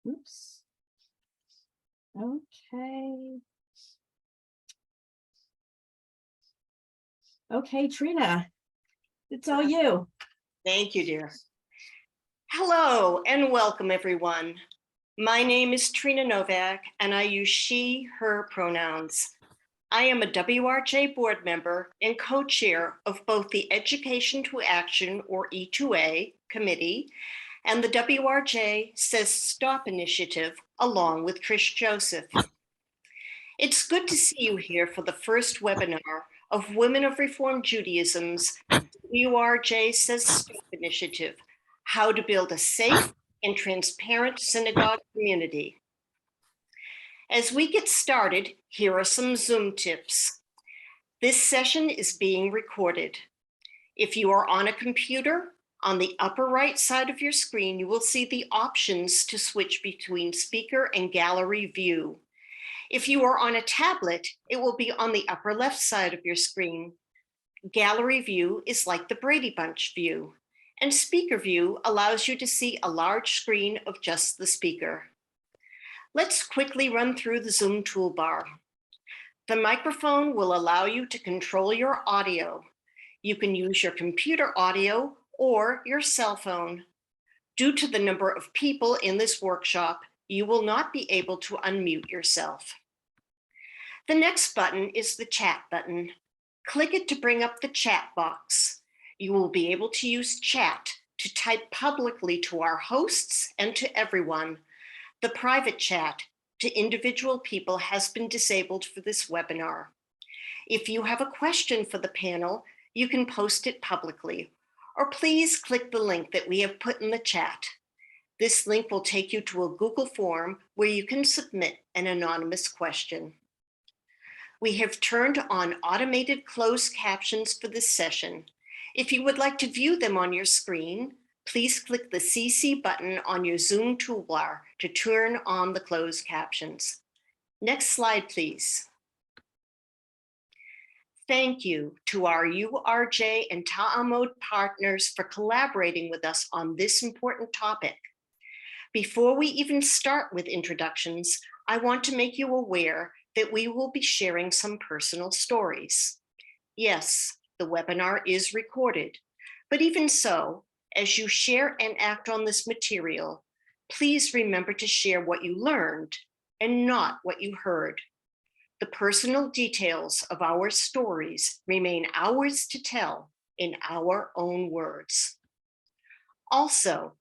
Oops. Okay. Okay, Trina, it's all you. Thank you, dear. Hello and welcome, everyone. My name is Trina Novak, and I use she, her pronouns. I am a WRJ board member and co-chair of both the Education to Action, or E2A, committee and the WRJ Says Stop initiative, along with Trish Joseph. It's good to see you here for the first webinar of Women of Reform Judaism's WRJ Says Stop initiative, how to build a safe and transparent synagogue community. As we get started, here are some Zoom tips. This session is being recorded. If you are on a computer, on the upper right side of your screen, you will see the options to switch between speaker and gallery view. If you are on a tablet, it will be on the upper left side of your screen. Gallery view is like the Brady Bunch view, and speaker view allows you to see a large screen of just the speaker. Let's quickly run through the Zoom toolbar. The microphone will allow you to control your audio. You can use your computer audio or your cell phone. Due to the number of people in this workshop, you will not be able to unmute yourself. The next button is the chat button. Click it to bring up the chat box. You will be able to use chat to type publicly to our hosts and to everyone. The private chat to individual people has been disabled for this webinar. If you have a question for the panel, you can post it publicly, or please click the link that we have put in the chat. This link will take you to a Google form where you can submit an anonymous question. We have turned on automated closed captions for this session. If you would like to view them on your screen, please click the CC button on your Zoom toolbar to turn on the closed captions. Next slide, please. Thank you to our WRJ and Ta'amod partners for collaborating with us on this important topic. Before we even start with introductions, I want to make you aware that we will be sharing some personal stories. Yes, the webinar is recorded, but even so, as you share and act on this material, please remember to share what you learned and not what you heard. The personal details of our stories remain ours to tell in our own words. Also,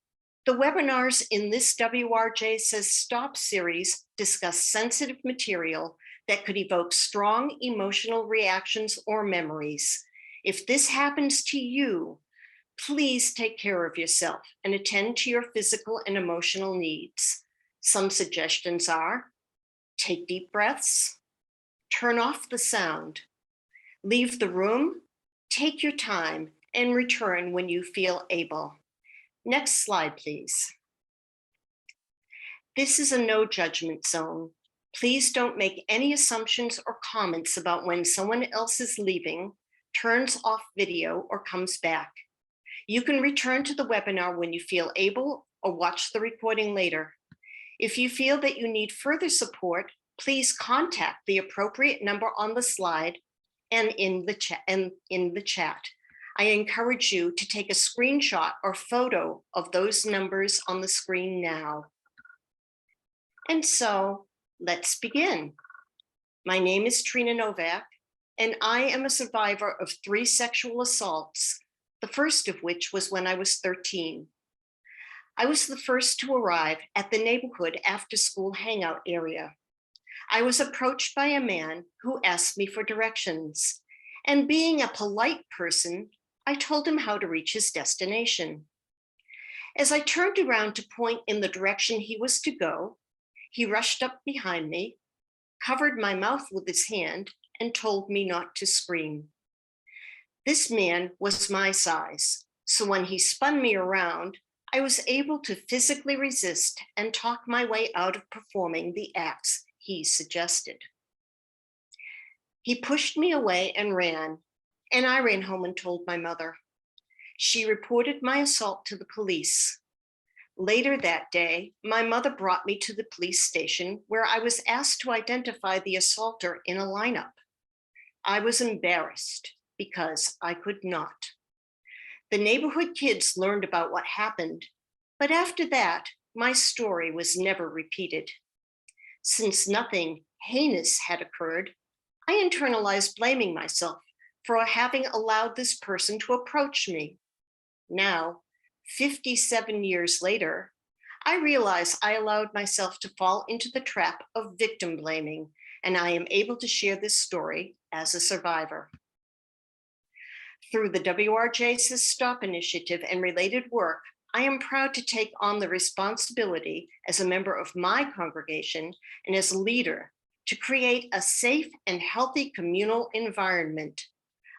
the webinars in this WRJ Says Stop series discuss sensitive material that could evoke strong emotional reactions or memories. If this happens to you, please take care of yourself and attend to your physical and emotional needs. Some suggestions are: take deep breaths, turn off the sound, leave the room, take your time, and return when you feel able. Next slide, please. This is a no judgment zone. Please don't make any assumptions or comments about when someone else is leaving, turns off video, or comes back. You can return to the webinar when you feel able or watch the recording later. If you feel that you need further support, please contact the appropriate number on the slide and in the chat. I encourage you to take a screenshot or photo of those numbers on the screen now. And so let's begin. My name is Trina Novak, and I am a survivor of 3 sexual assaults, the first of which was when I was 13. I was the first to arrive at the neighborhood after-school hangout area. I was approached by a man who asked me for directions, and being a polite person, I told him how to reach his destination. As I turned around to point in the direction he was to go, he rushed up behind me, covered my mouth with his hand, and told me not to scream. This man was my size, so when he spun me around, I was able to physically resist and talk my way out of performing the acts he suggested. He pushed me away and ran, and I ran home and told my mother. She reported my assault to the police. Later that day, my mother brought me to the police station where I was asked to identify the assaulter in a lineup. I was embarrassed because I could not. The neighborhood kids learned about what happened, but after that, my story was never repeated. Since nothing heinous had occurred, I internalized blaming myself for having allowed this person to approach me. Now, 57 years later, I realize I allowed myself to fall into the trap of victim blaming, and I am able to share this story as a survivor. Through the WRJ Says Stop initiative and related work, I am proud to take on the responsibility as a member of my congregation and as a leader to create a safe and healthy communal environment.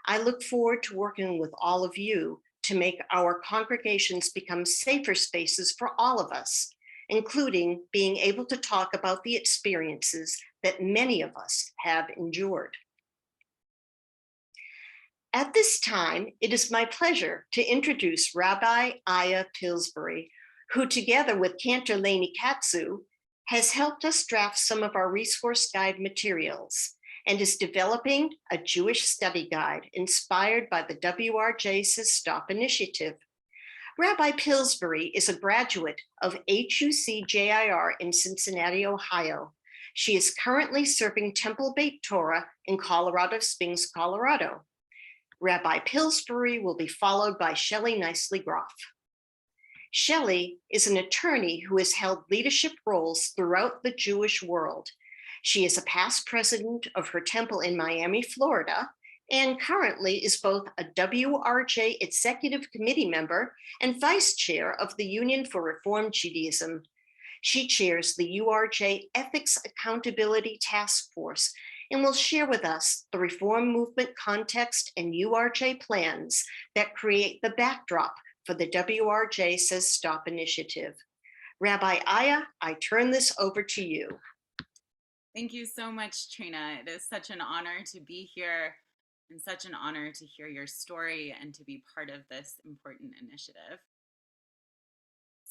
I look forward to working with all of you to make our congregations become safer spaces for all of us, including being able to talk about the experiences that many of us have endured. At this time, it is my pleasure to introduce Rabbi Aya Pillsbury, who together with Cantor Lainey Katsu has helped us draft some of our resource guide materials and is developing a Jewish study guide inspired by the WRJ Says Stop initiative. Rabbi Pillsbury is a graduate of HUC-JIR in Cincinnati, Ohio. She is currently serving Temple Beit Torah in Colorado Springs, Colorado. Rabbi Pillsbury will be followed by Shelley Nicely-Groff. Shelley is an attorney who has held leadership roles throughout the Jewish world. She is a past president of her temple in Miami, Florida, and currently is both a WRJ Executive Committee member and vice chair of the Union for Reform Judaism. She chairs the URJ Ethics Accountability Task Force and will share with us the reform movement context and URJ plans that create the backdrop for the WRJ Says Stop initiative. Rabbi Aya, I turn this over to you. Thank you so much, Trina. It is such an honor to be here and such an honor to hear your story and to be part of this important initiative.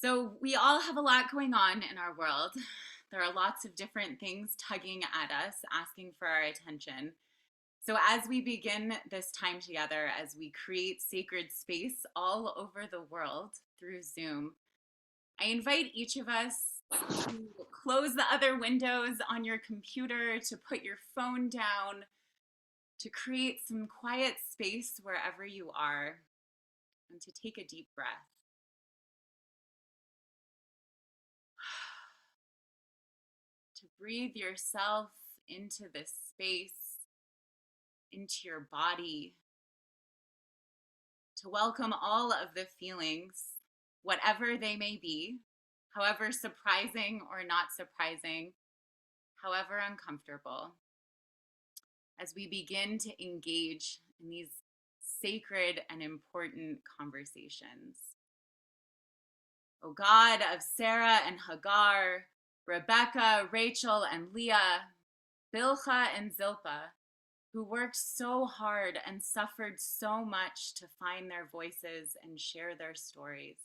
So we all have a lot going on in our world. There are lots of different things tugging at us, asking for our attention. So as we begin this time together, as we create sacred space all over the world through Zoom, I invite each of us to close the other windows on your computer, to put your phone down, to create some quiet space wherever you are, and to take a deep breath. To breathe yourself into this space, into your body, to welcome all of the feelings, whatever they may be, however surprising or not surprising, however uncomfortable, as we begin to engage in these sacred and important conversations. O God of Sarah and Hagar, Rebecca, Rachel, and Leah, Bilhah and Zilpah, who worked so hard and suffered so much to find their voices and share their stories.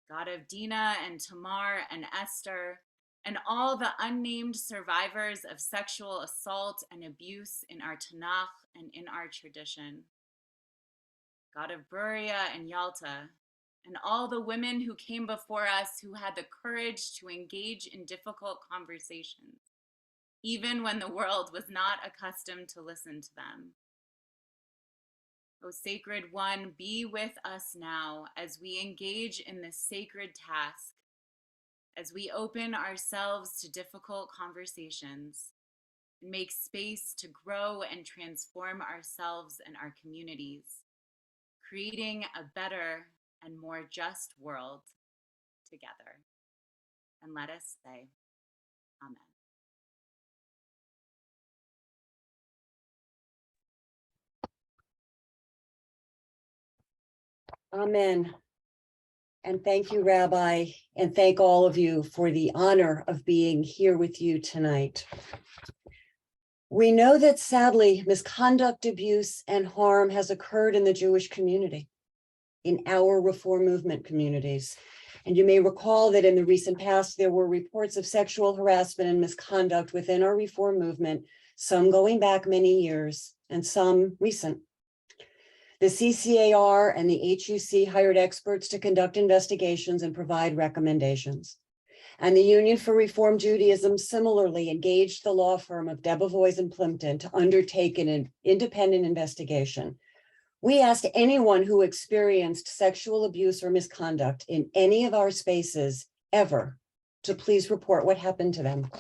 God of Dinah and Tamar and Esther, and all the unnamed survivors of sexual assault and abuse in our Tanakh and in our tradition. God of Beria and Yalta, and all the women who came before us who had the courage to engage in difficult conversations, even when the world was not accustomed to listen to them. O Sacred One, be with us now as we engage in this sacred task, as we open ourselves to difficult conversations and make space to grow and transform ourselves and our communities, creating a better and more just world together. And let us say, Amen. Amen. And thank you, Rabbi, and thank all of you for the honor of being here with you tonight. We know that sadly, misconduct, abuse, and harm has occurred in the Jewish community, in our Reform movement communities. And you may recall that in the recent past, there were reports of sexual harassment and misconduct within our reform movement, some going back many years and some recent. The CCAR and the HUC hired experts to conduct investigations and provide recommendations. And the Union for Reform Judaism similarly engaged the law firm of Debevoise and Plimpton to undertake an independent investigation. We asked anyone who experienced sexual abuse or misconduct in any of our spaces ever to please report what happened to them.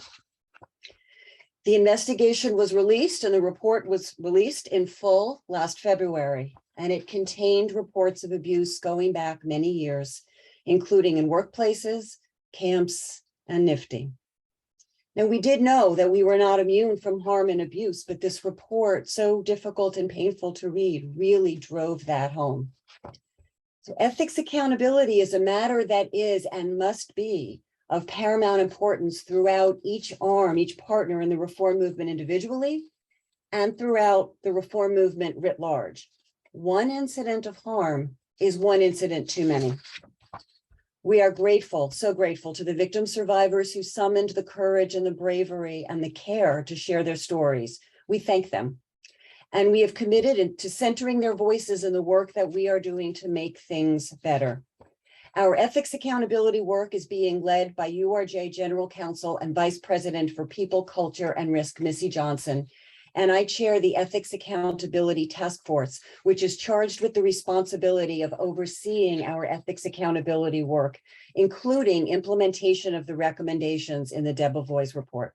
The investigation was released and the report was released in full last February, and it contained reports of abuse going back many years, including in workplaces, camps, and NIFTY. Now, we did know that we were not immune from harm and abuse, but this report, so difficult and painful to read, really drove that home. So ethics accountability is a matter that is and must be of paramount importance throughout each arm, each partner in the reform movement individually, and throughout the reform movement writ large. One incident of harm is one incident too many. We are grateful, so grateful to the victim survivors who summoned the courage and the bravery and the care to share their stories. We thank them. And we have committed to centering their voices in the work that we are doing to make things better. Our ethics accountability work is being led by WRJ General Counsel and Vice President for People, Culture, and Risk, Missy Johnson. And I chair the Ethics Accountability Task Force, which is charged with the responsibility of overseeing our ethics accountability work, including implementation of the recommendations in the Debevoise report.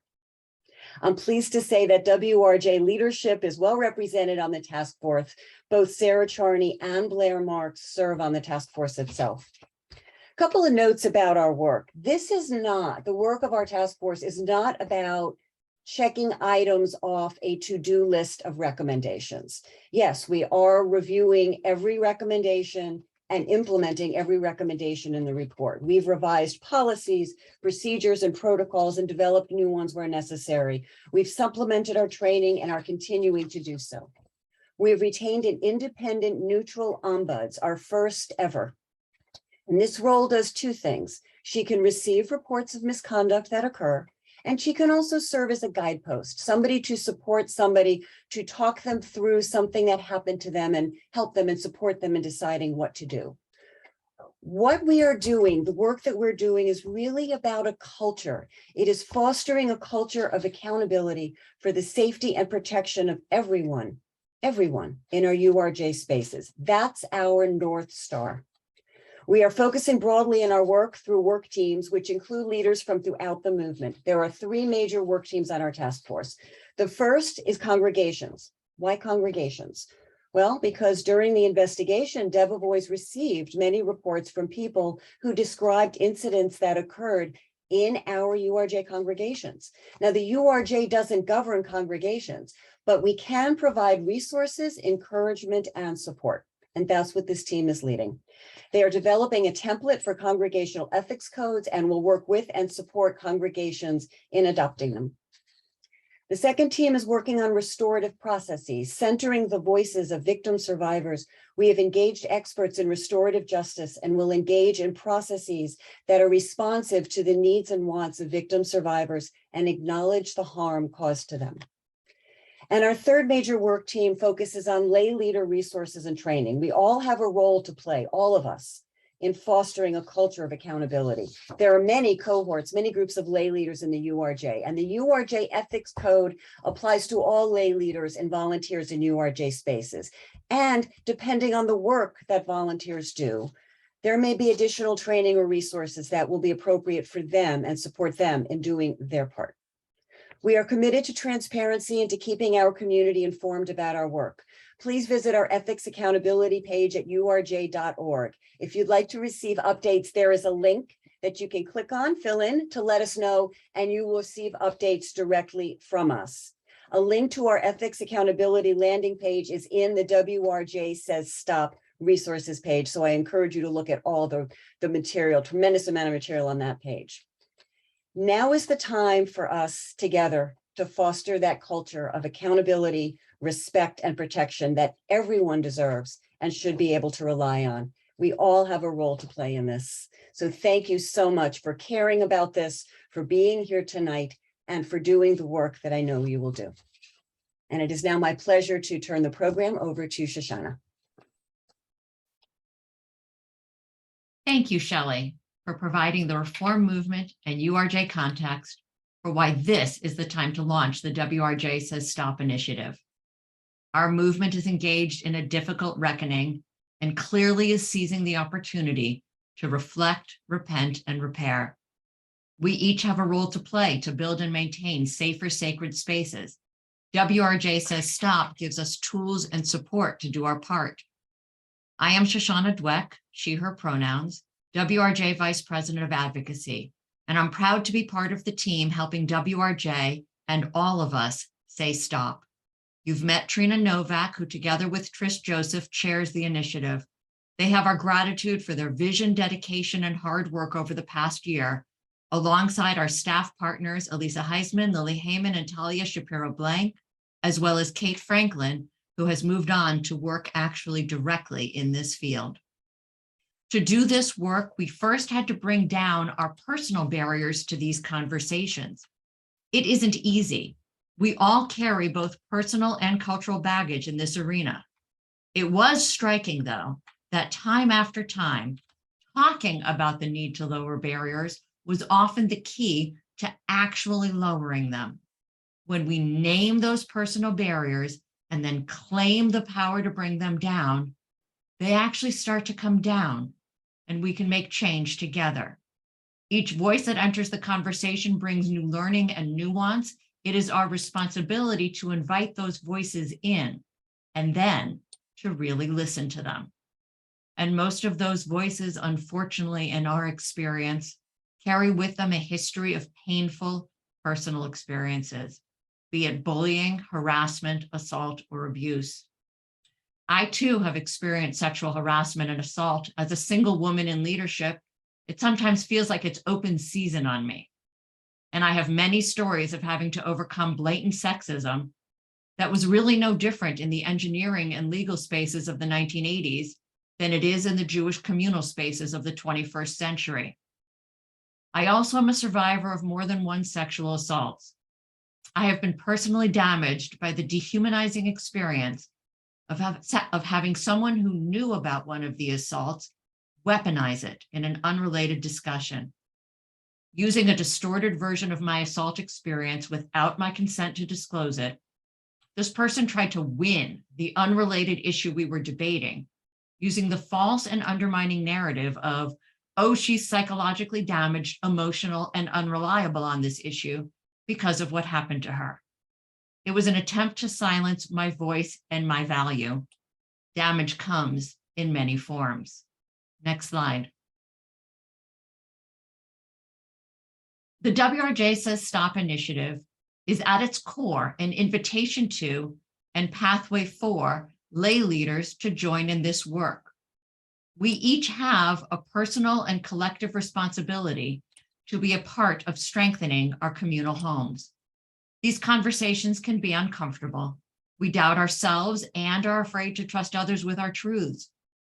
I'm pleased to say that WRJ leadership is well represented on the task force. Both Sarah Charney and Blair Marks serve on the task force itself. A couple of notes about our work. The work of our task force is not about checking items off a to-do list of recommendations. Yes, we are reviewing every recommendation and implementing every recommendation in the report. We've revised policies, procedures, and protocols and developed new ones where necessary. We've supplemented our training and are continuing to do so. We've retained an independent neutral ombuds, our first ever. And this role does two things. She can receive reports of misconduct that occur, and she can also serve as a guidepost, somebody to support somebody, to talk them through something that happened to them and help them and support them in deciding what to do. What we are doing, the work that we're doing, is really about a culture. It is fostering a culture of accountability for the safety and protection of everyone in our WRJ spaces. That's our North Star. We are focusing broadly in our work through work teams, which include leaders from throughout the movement. There are three major work teams on our task force. The first is congregations. Why congregations? Well, because during the investigation, Debevoise received many reports from people who described incidents that occurred in our WRJ congregations. Now, the WRJ doesn't govern congregations, but we can provide resources, encouragement, and support. And that's what this team is leading. They are developing a template for congregational ethics codes and will work with and support congregations in adopting them. The second team is working on restorative processes, centering the voices of victim survivors. We have engaged experts in restorative justice and will engage in processes that are responsive to the needs and wants of victim survivors and acknowledge the harm caused to them. And our third major work team focuses on lay leader resources and training. We all have a role to play, all of us, in fostering a culture of accountability. There are many cohorts, many groups of lay leaders in the WRJ, and the WRJ ethics code applies to all lay leaders and volunteers in WRJ spaces. And depending on the work that volunteers do, there may be additional training or resources that will be appropriate for them and support them in doing their part. We are committed to transparency and to keeping our community informed about our work. Please visit our ethics accountability page at urj.org. If you'd like to receive updates, there is a link that you can click on, fill in to let us know, and you will receive updates directly from us. A link to our ethics accountability landing page is in the WRJ Says Stop resources page. So I encourage you to look at all the material, tremendous amount of material on that page. Now is the time for us together to foster that culture of accountability, respect, and protection that everyone deserves and should be able to rely on. We all have a role to play in this. So thank you so much for caring about this, for being here tonight, and for doing the work that I know you will do. And it is now my pleasure to turn the program over to Shoshana. Thank you, Shelley, for providing the reform movement and URJ context for why this is the time to launch the WRJ Says Stop initiative. Our movement is engaged in a difficult reckoning and clearly is seizing the opportunity to reflect, repent, and repair. We each have a role to play to build and maintain safer, sacred spaces. WRJ Says Stop gives us tools and support to do our part. I am Shoshana Dweck, she, her pronouns, WRJ Vice President of Advocacy, and I'm proud to be part of the team helping WRJ and all of us say stop. You've met Trina Novak, who together with Trish Joseph chairs the initiative. They have our gratitude for their vision, dedication, and hard work over the past year, alongside our staff partners, Elisa Heisman, Lily Heyman, and Talia Shapiro-Blank, as well as Kate Franklin, who has moved on to work actually directly in this field. To do this work, we first had to bring down our personal barriers to these conversations. It isn't easy. We all carry both personal and cultural baggage in this arena. It was striking, though, that time after time, talking about the need to lower barriers was often the key to actually lowering them. When we name those personal barriers and then claim the power to bring them down, they actually start to come down, and we can make change together. Each voice that enters the conversation brings new learning and nuance. It is our responsibility to invite those voices in and then to really listen to them. And most of those voices, unfortunately, in our experience, carry with them a history of painful personal experiences, be it bullying, harassment, assault, or abuse. I too have experienced sexual harassment and assault. As a single woman in leadership, it sometimes feels like it's open season on me. And I have many stories of having to overcome blatant sexism that was really no different in the engineering and legal spaces of the 1980s than it is in the Jewish communal spaces of the 21st century. I also am a survivor of more than one sexual assault. I have been personally damaged by the dehumanizing experience of having someone who knew about one of the assaults weaponize it in an unrelated discussion. Using a distorted version of my assault experience without my consent to disclose it, this person tried to win the unrelated issue we were debating, using the false and undermining narrative of, oh, she's psychologically damaged, emotional, and unreliable on this issue because of what happened to her. It was an attempt to silence my voice and my value. Damage comes in many forms. Next slide. The WRJ Says Stop initiative is at its core an invitation to and pathway for lay leaders to join in this work. We each have a personal and collective responsibility to be a part of strengthening our communal homes. These conversations can be uncomfortable. We doubt ourselves and are afraid to trust others with our truths.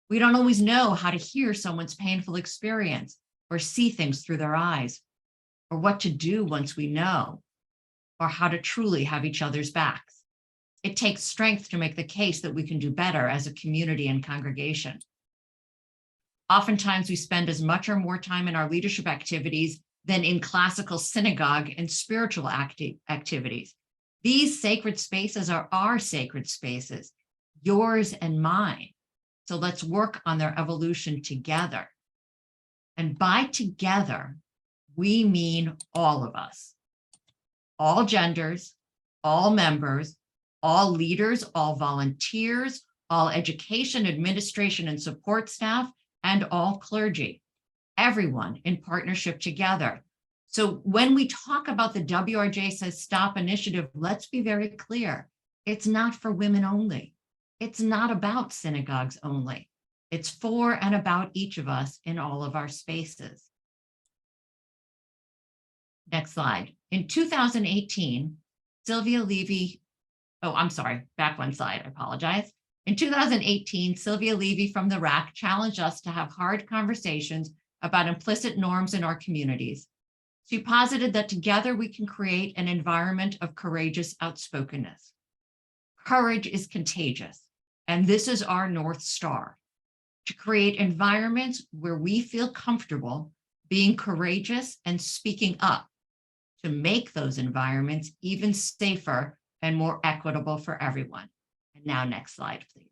We don't always know how to hear someone's painful experience or see things through their eyes, or what to do once we know, or how to truly have each other's backs. It takes strength to make the case that we can do better as a community and congregation. Oftentimes, we spend as much or more time in our leadership activities than in classical synagogue and spiritual activities. These sacred spaces are our sacred spaces, yours and mine. So let's work on their evolution together. And by together, we mean all of us, all genders, all members, all leaders, all volunteers, all education, administration, and support staff, and all clergy, everyone in partnership together. So when we talk about the WRJ Says Stop initiative, let's be very clear. It's not for women only. It's not about synagogues only. It's for and about each of us in all of our spaces. Next slide. In 2018, Sylvia Levy, back one slide, I apologize. In 2018, Sylvia Levy from the RAC challenged us to have hard conversations about implicit norms in our communities. She posited that together we can create an environment of courageous outspokenness. Courage is contagious, and this is our North Star, to create environments where we feel comfortable being courageous and speaking up to make those environments even safer and more equitable for everyone. And now, next slide, please.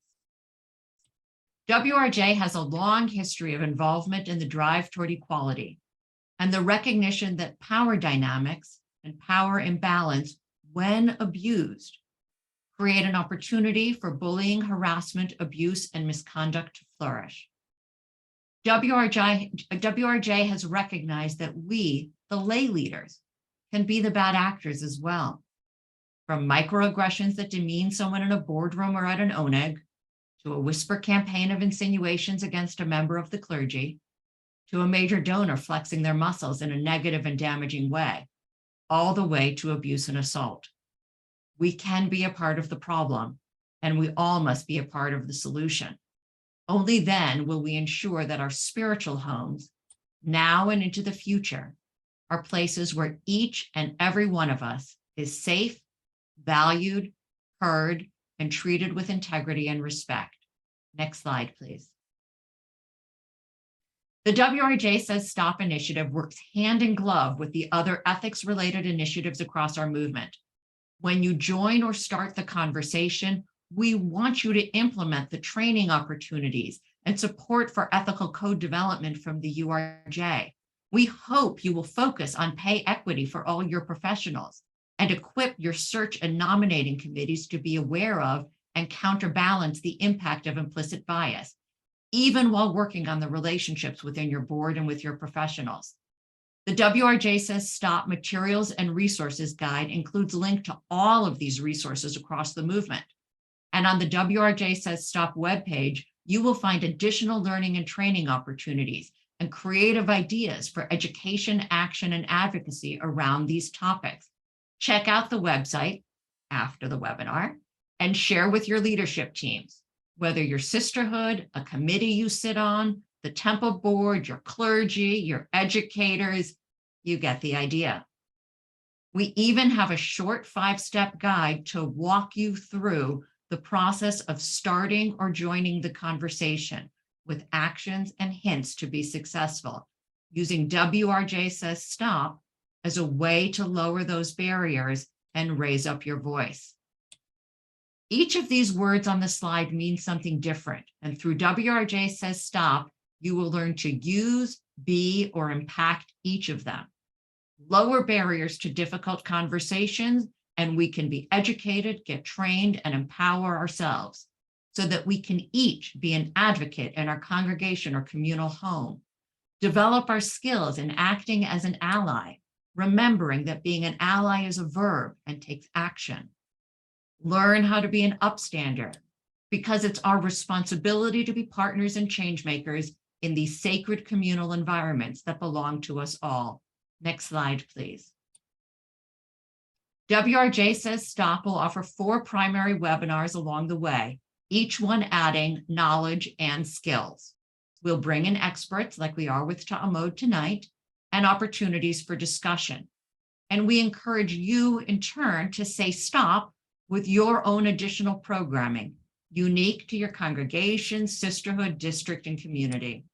WRJ has a long history of involvement in the drive toward equality and the recognition that power dynamics and power imbalance, when abused, create an opportunity for bullying, harassment, abuse, and misconduct to flourish. WRJ has recognized that we, the lay leaders, can be the bad actors as well. From microaggressions that demean someone in a boardroom or at an oneg, to a whisper campaign of insinuations against a member of the clergy, to a major donor flexing their muscles in a negative and damaging way, all the way to abuse and assault. We can be a part of the problem, and we all must be a part of the solution. Only then will we ensure that our spiritual homes, now and into the future, are places where each and every one of us is safe, valued, heard, and treated with integrity and respect. Next slide, please. The WRJ Says Stop initiative works hand in glove with the other ethics-related initiatives across our movement. When you join or start the conversation, we want you to implement the training opportunities and support for ethical code development from the URJ. We hope you will focus on pay equity for all your professionals and equip your search and nominating committees to be aware of and counterbalance the impact of implicit bias, even while working on the relationships within your board and with your professionals. The WRJ Says Stop Materials and Resources Guide includes a link to all of these resources across the movement. And on the WRJ Says Stop webpage, you will find additional learning and training opportunities and creative ideas for education, action, and advocacy around these topics. Check out the website after the webinar and share with your leadership teams, whether your sisterhood, a committee you sit on, the temple board, your clergy, your educators, you get the idea. We even have a short 5-step guide to walk you through the process of starting or joining the conversation with actions and hints to be successful, using WRJ Says Stop as a way to lower those barriers and raise up your voice. Each of these words on the slide means something different, and through WRJ Says Stop, you will learn to use, be, or impact each of them. Lower barriers to difficult conversations, and we can be educated, get trained, and empower ourselves so that we can each be an advocate in our congregation or communal home. Develop our skills in acting as an ally, remembering that being an ally is a verb and takes action. Learn how to be an upstander, because it's our responsibility to be partners and change makers in these sacred communal environments that belong to us all. Next slide, please. WRJ Says Stop will offer 4 primary webinars along the way, each one adding knowledge and skills. We'll bring in experts like we are with Ta'amod tonight and opportunities for discussion. And we encourage you in turn to say stop with your own additional programming, unique to your congregation, sisterhood, district, and community.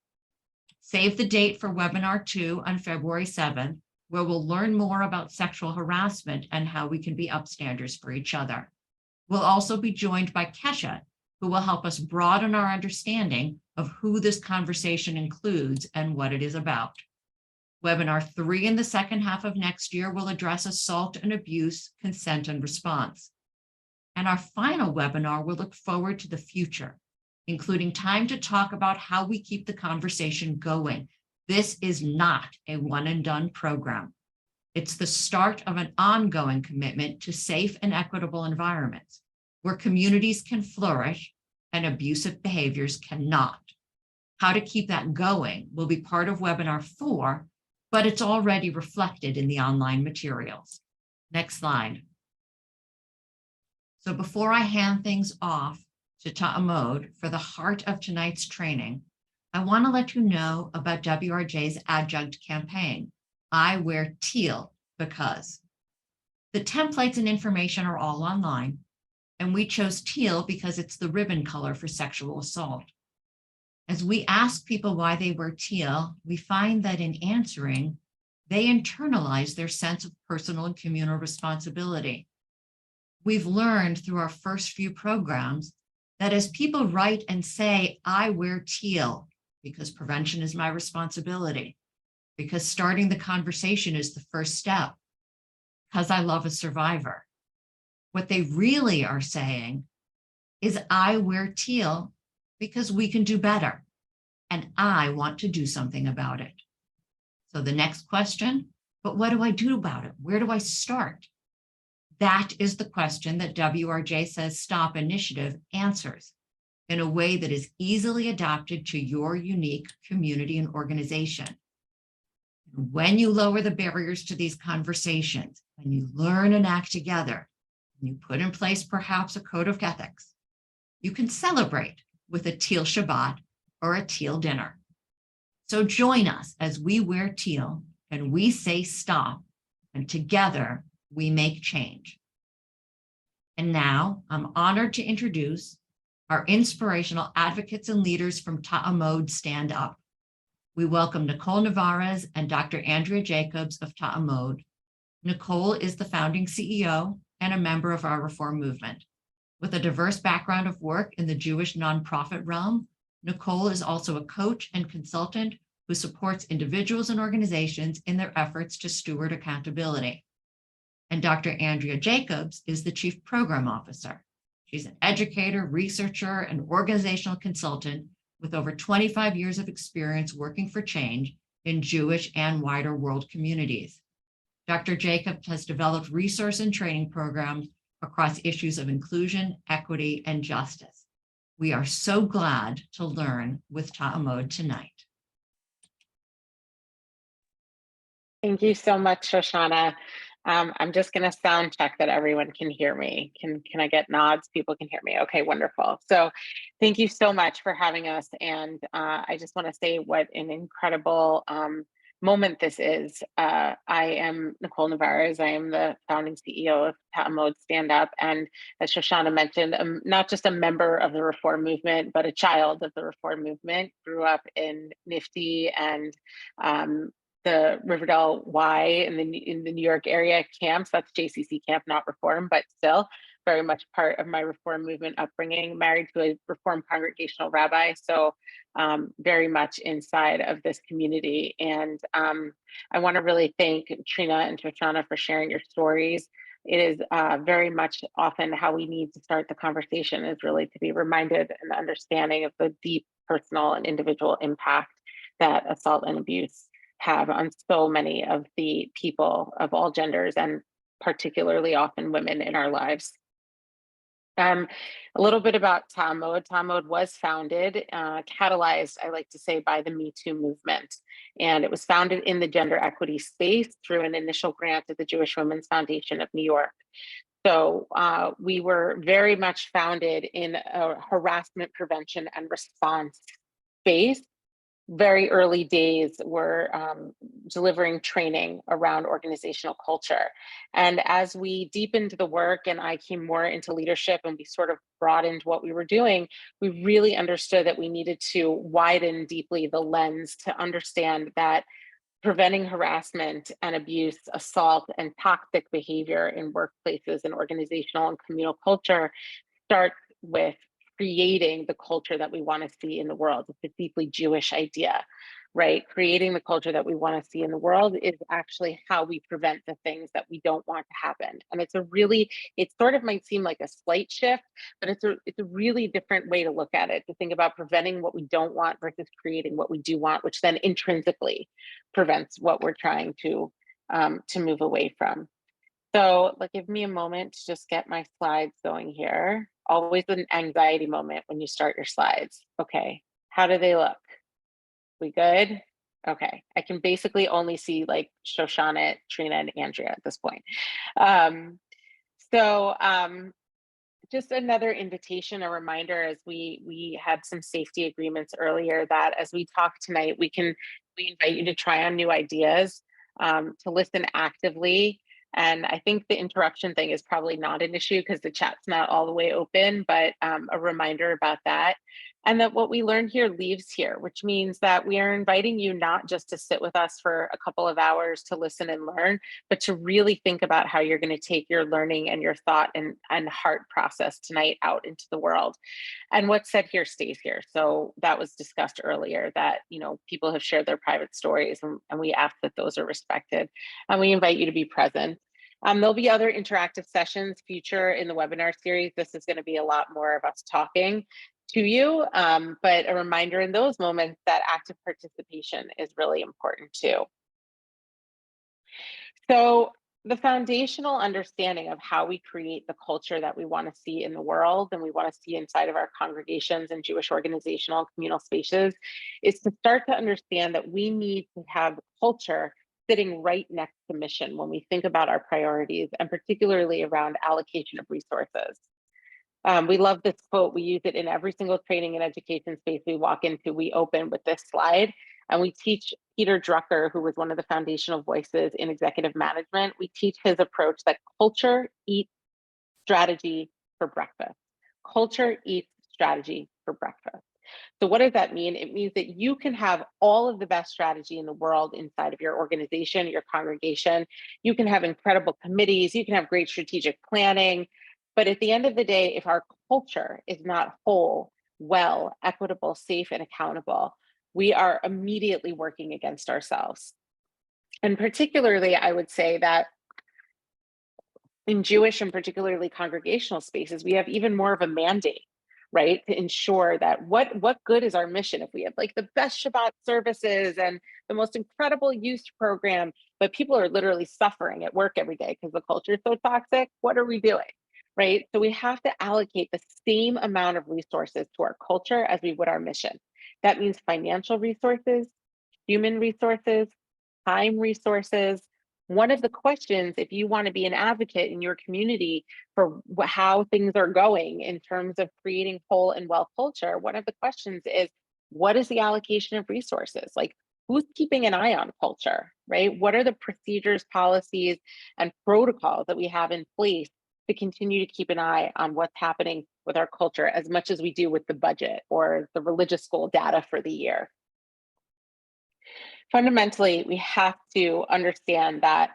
Save the date for webinar 2 on February 7th, where we'll learn more about sexual harassment and how we can be upstanders for each other. We'll also be joined by Kesha, who will help us broaden our understanding of who this conversation includes and what it is about. Webinar 3 in the second half of next year will address assault and abuse, consent, and response. And our final webinar will look forward to the future, including time to talk about how we keep the conversation going. This is not a one and done program. It's the start of an ongoing commitment to safe and equitable environments where communities can flourish and abusive behaviors cannot. How to keep that going will be part of webinar 4, but it's already reflected in the online materials. Next slide. So before I hand things off, to Ta'amod for the heart of tonight's training, I want to let you know about WRJ's Adjunct campaign, I Wear Teal Because. The templates and information are all online, and we chose teal because it's the ribbon color for sexual assault. As we ask people why they wear teal, we find that in answering, they internalize their sense of personal and communal responsibility. We've learned through our first few programs that as people write and say, I wear teal because prevention is my responsibility, because starting the conversation is the first step, because I love a survivor. What they really are saying is, I wear teal because we can do better, and I want to do something about it. So the next question, but what do I do about it? Where do I start? That is the question that WRJ Says Stop initiative answers in a way that is easily adapted to your unique community and organization. When you lower the barriers to these conversations, when you learn and act together, and you put in place perhaps a code of ethics, you can celebrate with a teal Shabbat or a teal dinner. So join us as we wear teal and we say stop, and together we make change. And now I'm honored to introduce our inspirational advocates and leaders from Ta'amod Stand Up. We welcome Nicole Nevarez and Dr. Andrea Jacobs of Ta'amod. Nicole is the founding CEO and a member of our reform movement. With a diverse background of work in the Jewish nonprofit realm, Nicole is also a coach and consultant who supports individuals and organizations in their efforts to steward accountability. And Dr. Andrea Jacobs is the Chief Program Officer. She's an educator, researcher, and organizational consultant with over 25 years of experience working for change in Jewish and wider world communities. Dr. Jacobs has developed resource and training programs across issues of inclusion, equity, and justice. We are so glad to learn with Ta'amod tonight. Thank you so much, Shoshana. I'm just going to sound check that everyone can hear me. Can I get nods? People can hear me. Okay, wonderful. So thank you so much for having us. And I just want to say what an incredible moment this is. I am Nicole Nevarez. I am the founding CEO of Ta'amod Stand Up. And as Shoshana mentioned, I'm not just a member of the reform movement, but a child of the reform movement. Grew up in Nifty and the Riverdale Y in the New York area camps. That's JCC camp, not reform, but still very much part of my reform movement upbringing. Married to a reform congregational rabbi, so very much inside of this community. And I want to really thank Trina and Shoshana for sharing your stories. It is very much often how we need to start the conversation, is really to be reminded and understanding of the deep personal and individual impact that assault and abuse have on so many of the people of all genders, and particularly often women in our lives. A little bit about Ta'amod. Ta'amod was founded, catalyzed, I like to say, by the Me Too movement. And it was founded in the gender equity space through an initial grant of the Jewish Women's Foundation of New York. So we were very much founded in a harassment prevention and response space. Very early days were delivering training around organizational culture. And as we deepened the work and I came more into leadership and we sort of broadened what we were doing, we really understood that we needed to widen deeply the lens to understand that preventing harassment and abuse, assault, and toxic behavior in workplaces and organizational and communal culture starts with creating the culture that we want to see in the world. It's a deeply Jewish idea, right? Creating the culture that we want to see in the world is actually how we prevent the things that we don't want to happen. And it sort of might seem like a slight shift, but it's a really different way to look at it, to think about preventing what we don't want versus creating what we do want, which then intrinsically prevents what we're trying to move away from. So give me a moment to just get my slides going here. Always an anxiety moment when you start your slides. Okay, how do they look? We good? Okay, I can basically only see Shoshana, Trina, and Andrea at this point. just another invitation, a reminder, as we had some safety agreements earlier, that as we talk tonight, we invite you to try on new ideas, to listen actively. And I think the interruption thing is probably not an issue because the chat's not all the way open, but a reminder about that. And that what we learn here leaves here, which means that we are inviting you not just to sit with us for a couple of hours to listen and learn, but to really think about how you're going to take your learning and your thought and heart process tonight out into the world. And what's said here stays here. So that was discussed earlier, that, you know, people have shared their private stories, and we ask that those are respected. And we invite you to be present. There'll be other interactive sessions future in the webinar series. This is going to be a lot more of us talking to you, but a reminder in those moments that active participation is really important too. So the foundational understanding of how we create the culture that we want to see in the world and we want to see inside of our congregations and Jewish organizational and communal spaces is to start to understand that we need to have culture sitting right next to mission when we think about our priorities, and particularly around allocation of resources. We love this quote. We use it in every single training and education space we walk into. We open with this slide, and we teach Peter Drucker, who was one of the foundational voices in executive management. We teach his approach that culture eats strategy for breakfast. Culture eats strategy for breakfast. So what does that mean? It means that you can have all of the best strategy in the world inside of your organization, your congregation. You can have incredible committees. You can have great strategic planning. But at the end of the day, if our culture is not whole, well, equitable, safe, and accountable, we are immediately working against ourselves. And particularly, I would say that in Jewish and particularly congregational spaces, we have even more of a mandate, right? To ensure that what good is our mission if we have like the best Shabbat services and the most incredible youth program, but people are literally suffering at work every day because the culture is so toxic? What are we doing? Right? So we have to allocate the same amount of resources to our culture as we would our mission. That means financial resources, human resources, time resources. One of the questions, if you want to be an advocate in your community for how things are going in terms of creating whole and well culture, one of the questions is, what is the allocation of resources? Like, who's keeping an eye on culture, right? What are the procedures, policies, and protocols that we have in place to continue to keep an eye on what's happening with our culture as much as we do with the budget or the religious school data for the year? Fundamentally, we have to understand that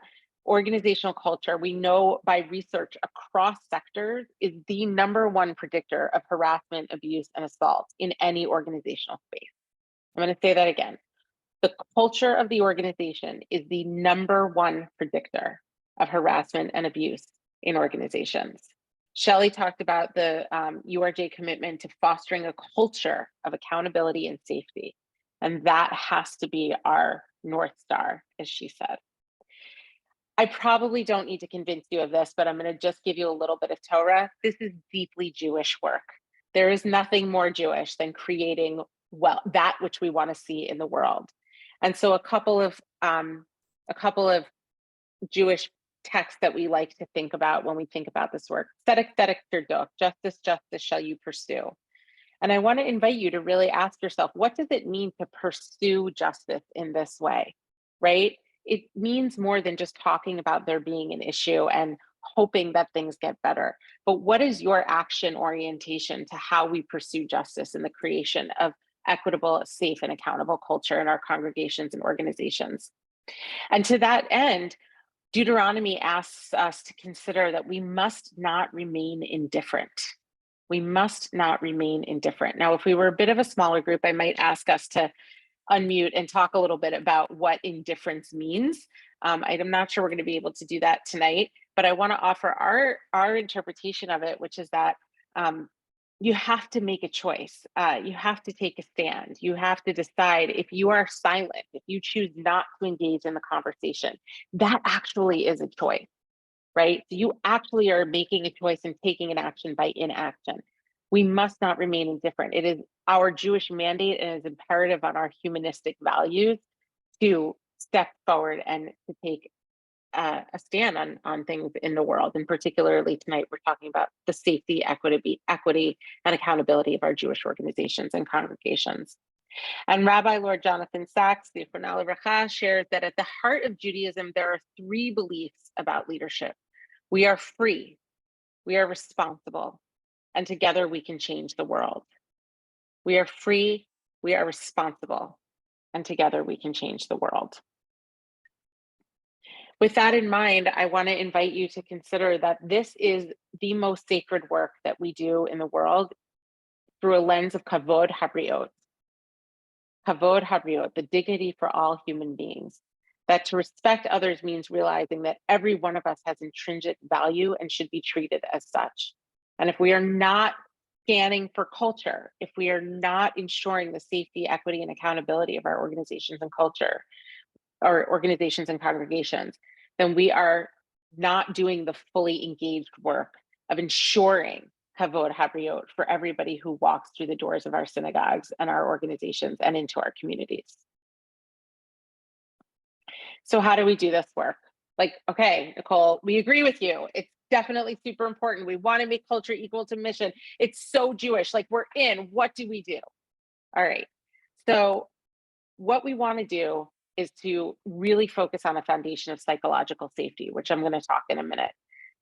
organizational culture, we know by research across sectors, is the #1 predictor of harassment, abuse, and assault in any organizational space. I'm going to say that again. The culture of the organization is the #1 predictor of harassment and abuse in organizations. Shelley talked about the URJ commitment to fostering a culture of accountability and safety. And that has to be our North Star, as she said. I probably don't need to convince you of this, but I'm going to just give you a little bit of Torah. This is deeply Jewish work. There is nothing more Jewish than creating, well, that which we want to see in the world. And so a couple of Jewish texts that we like to think about when we think about this work. Tzedek, tzedek tirdok, justice, justice shall you pursue. And I want to invite you to really ask yourself, what does it mean to pursue justice in this way, right? It means more than just talking about there being an issue and hoping that things get better. But what is your action orientation to how we pursue justice in the creation of equitable, safe, and accountable culture in our congregations and organizations? And to that end, Deuteronomy asks us to consider that we must not remain indifferent. We must not remain indifferent. Now, if we were a bit of a smaller group, I might ask us to unmute and talk a little bit about what indifference means. I'm not sure we're going to be able to do that tonight, but I want to offer our interpretation of it, which is that you have to make a choice. You have to take a stand. You have to decide if you are silent, if you choose not to engage in the conversation. That actually is a choice. Right? So you actually are making a choice and taking an action by inaction. We must not remain indifferent. It is our Jewish mandate and is imperative on our humanistic values to step forward and to take a stand on things in the world. And particularly tonight, we're talking about the safety, equity, and accountability of our Jewish organizations and congregations. And Rabbi Lord Jonathan Sachs, the Zichrono Livracha, shares that at the heart of Judaism, there are 3 beliefs about leadership. We are free, we are responsible, and together we can change the world. We are free, we are responsible, and together we can change the world. With that in mind, I want to invite you to consider that this is the most sacred work that we do in the world through a lens of kavod habriot. Kavod habriot, the dignity for all human beings. That to respect others means realizing that every one of us has intrinsic value and should be treated as such. And if we are not scanning for culture, if we are not ensuring the safety, equity, and accountability of our organizations and culture, or organizations and congregations, then we are not doing the fully engaged work of ensuring kavod habriot for everybody who walks through the doors of our synagogues and our organizations and into our communities. So how do we do this work? Like, okay, Nicole, we agree with you. It's definitely super important. We want to make culture equal to mission. It's so Jewish, like we're in. What do we do? All right. So what we want to do is to really focus on a foundation of psychological safety, which I'm going to talk in a minute.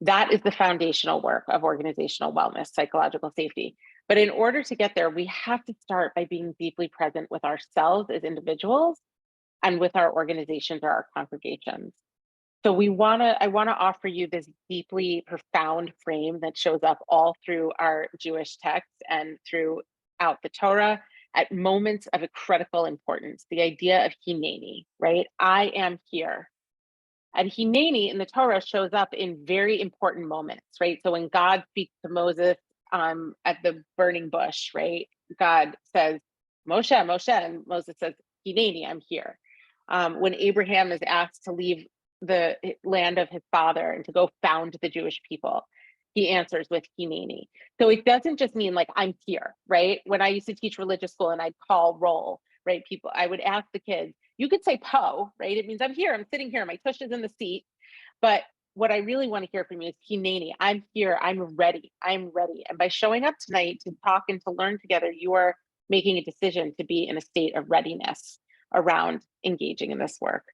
That is the foundational work of organizational wellness, psychological safety. But in order to get there, we have to start by being deeply present with ourselves as individuals and with our organizations or our congregations. So I want to offer you this deeply profound frame that shows up all through our Jewish texts and throughout the Torah at moments of a critical importance, the idea of hineni, right? I am here. And hineni in the Torah shows up in very important moments, right? So when God speaks to Moses at the burning bush, right? God says, Moshe, Moshe, and Moses says, hineni, I'm here. When Abraham is asked to leave the land of his father and to go found the Jewish people, he answers with hineni. So it doesn't just mean like I'm here, right? When I used to teach religious school and I'd call roll, right? People, I would ask the kids, you could say po, right? It means I'm here, I'm sitting here, my tush is in the seat. But what I really want to hear from you is hineni, I'm here, I'm ready, I'm ready. And by showing up tonight to talk and to learn together, you are making a decision to be in a state of readiness around engaging in this work.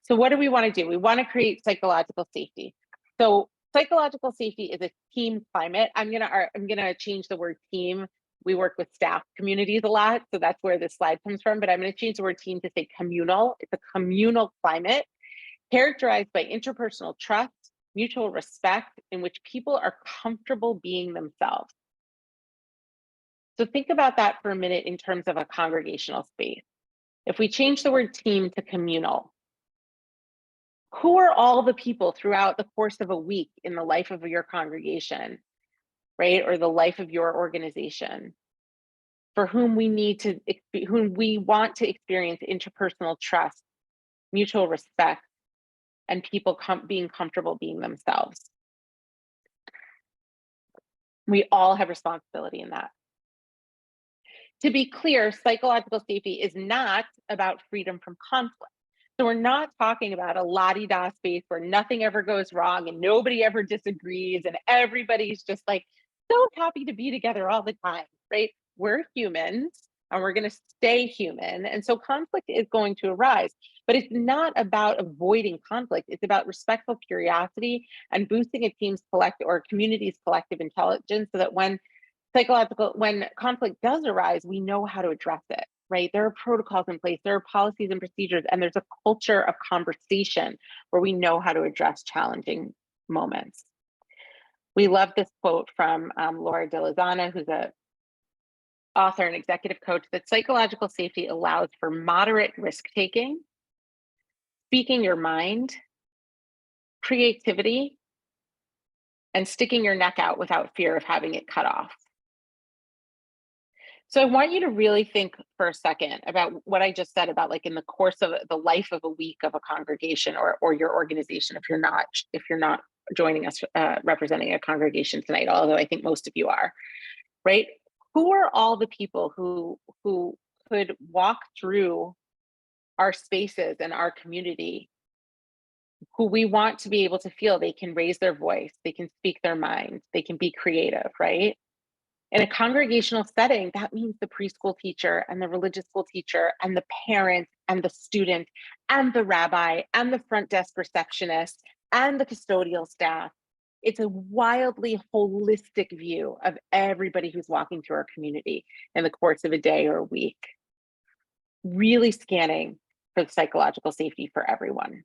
So what do we want to do? We want to create psychological safety. So psychological safety is a team climate. I'm gonna change the word team. We work with staff communities a lot, so that's where this slide comes from, but I'm going to change the word team to say communal. It's a communal climate characterized by interpersonal trust, mutual respect, in which people are comfortable being themselves. So think about that for a minute in terms of a congregational space. If we change the word team to communal, who are all the people throughout the course of a week in the life of your congregation, right? Or the life of your organization, for whom we want to experience interpersonal trust, mutual respect, and people being comfortable being themselves. We all have responsibility in that. To be clear, psychological safety is not about freedom from conflict. So we're not talking about a la-di-da space where nothing ever goes wrong and nobody ever disagrees and everybody's just like so happy to be together all the time, right? We're humans and we're going to stay human. And so conflict is going to arise, but it's not about avoiding conflict. It's about respectful curiosity and boosting a team's or community's collective intelligence so that when conflict does arise, we know how to address it, right? There are protocols in place, there are policies and procedures, and there's a culture of conversation where we know how to address challenging moments. We love this quote from Laura De Lozana, who's a author and executive coach, that psychological safety allows for moderate risk-taking, speaking your mind, creativity, and sticking your neck out without fear of having it cut off. So I want you to really think for a second about what I just said about like in the course of the life of a week of a congregation or your organization, if you're not joining us representing a congregation tonight, although I think most of you are, right? Who are all the people who could walk through our spaces and our community who we want to be able to feel they can raise their voice, they can speak their mind, they can be creative, right? In a congregational setting, that means the preschool teacher and the religious school teacher and the parent and the student and the rabbi and the front desk receptionist and the custodial staff. It's a wildly holistic view of everybody who's walking through our community in the course of a day or a week. Really scanning for the psychological safety for everyone.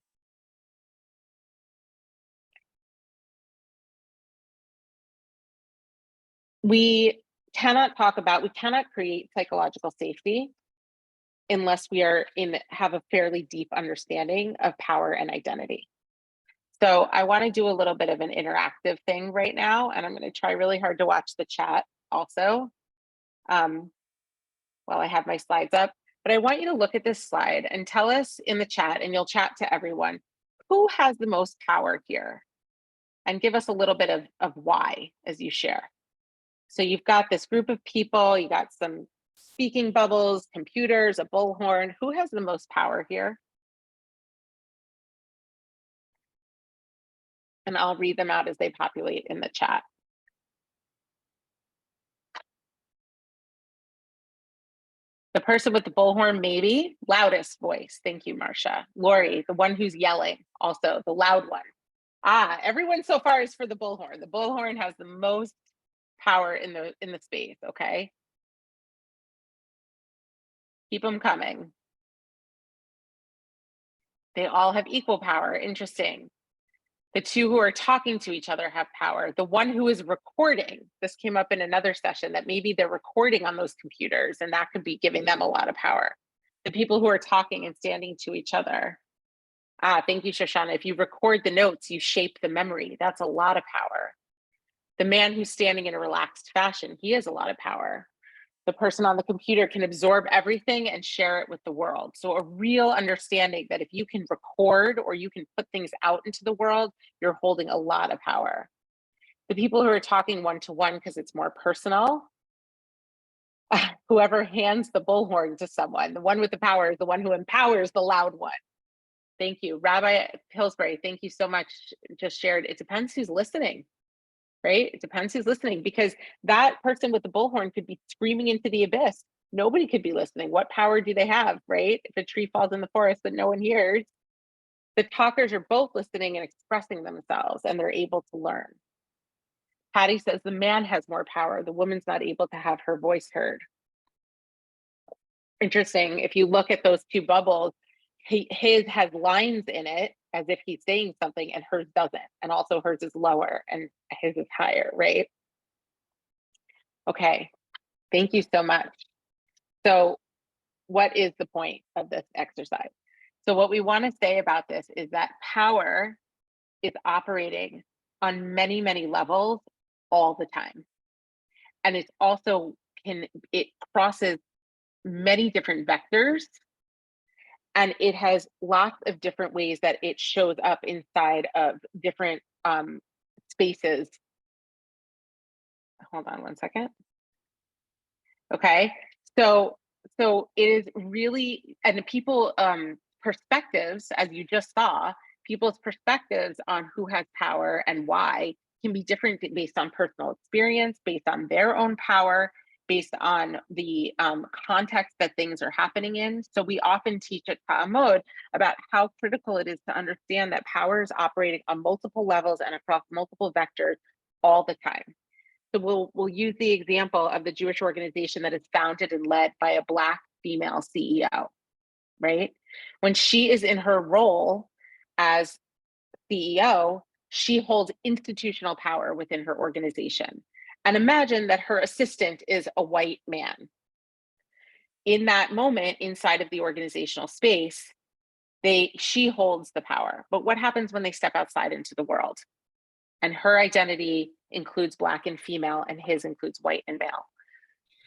We cannot create psychological safety unless we have a fairly deep understanding of power and identity. So I want to do a little bit of an interactive thing right now, and I'm going to try really hard to watch the chat also while I have my slides up. But I want you to look at this slide and tell us in the chat, and you'll chat to everyone, who has the most power here? And give us a little bit of why as you share. So you've got this group of people, you got some speaking bubbles, computers, a bullhorn. Who has the most power here? And I'll read them out as they populate in the chat. The person with the bullhorn, maybe. Loudest voice. Thank you, Marcia. Lori, the one who's yelling, also the loud one. Ah, everyone so far is for the bullhorn. The bullhorn has the most power in the space, okay? Keep them coming. They all have equal power. Interesting. The two who are talking to each other have power. The one who is recording, this came up in another session, that maybe they're recording on those computers and that could be giving them a lot of power. The people who are talking and standing to each other. Ah, thank you, Shoshana. If you record the notes, you shape the memory. That's a lot of power. The man who's standing in a relaxed fashion, he has a lot of power. The person on the computer can absorb everything and share it with the world. So a real understanding that if you can record or you can put things out into the world, you're holding a lot of power. The people who are talking one-to-one because it's more personal, whoever hands the bullhorn to someone, the one with the power is the one who empowers the loud one. Thank you. Rabbi Pillsbury, thank you so much. Just shared, it depends who's listening. Right? It depends who's listening, because that person with the bullhorn could be screaming into the abyss. Nobody could be listening. What power do they have, right? If a tree falls in the forest that no one hears, the talkers are both listening and expressing themselves, and they're able to learn. Patty says the man has more power. The woman's not able to have her voice heard. Interesting. If you look at those two bubbles, his has lines in it as if he's saying something, and hers doesn't. And also hers is lower and his is higher, right? Okay, thank you so much. So what is the point of this exercise? So what we want to say about this is that power is operating on many, many levels all the time. And it's also it crosses many different vectors, and it has lots of different ways that it shows up inside of different spaces. Hold on one second. Okay, so it is really, and people perspectives, as you just saw, people's perspectives on who has power and why can be different based on personal experience, based on their own power, based on the context that things are happening in. So we often teach at Ta'amod about how critical it is to understand that power is operating on multiple levels and across multiple vectors all the time. So we'll use the example of the Jewish organization that is founded and led by a Black female CEO, right? When she is in her role as CEO, she holds institutional power within her organization. And imagine that her assistant is a white man. In that moment, inside of the organizational space, she holds the power. But what happens when they step outside into the world? And her identity includes Black and female, and his includes white and male.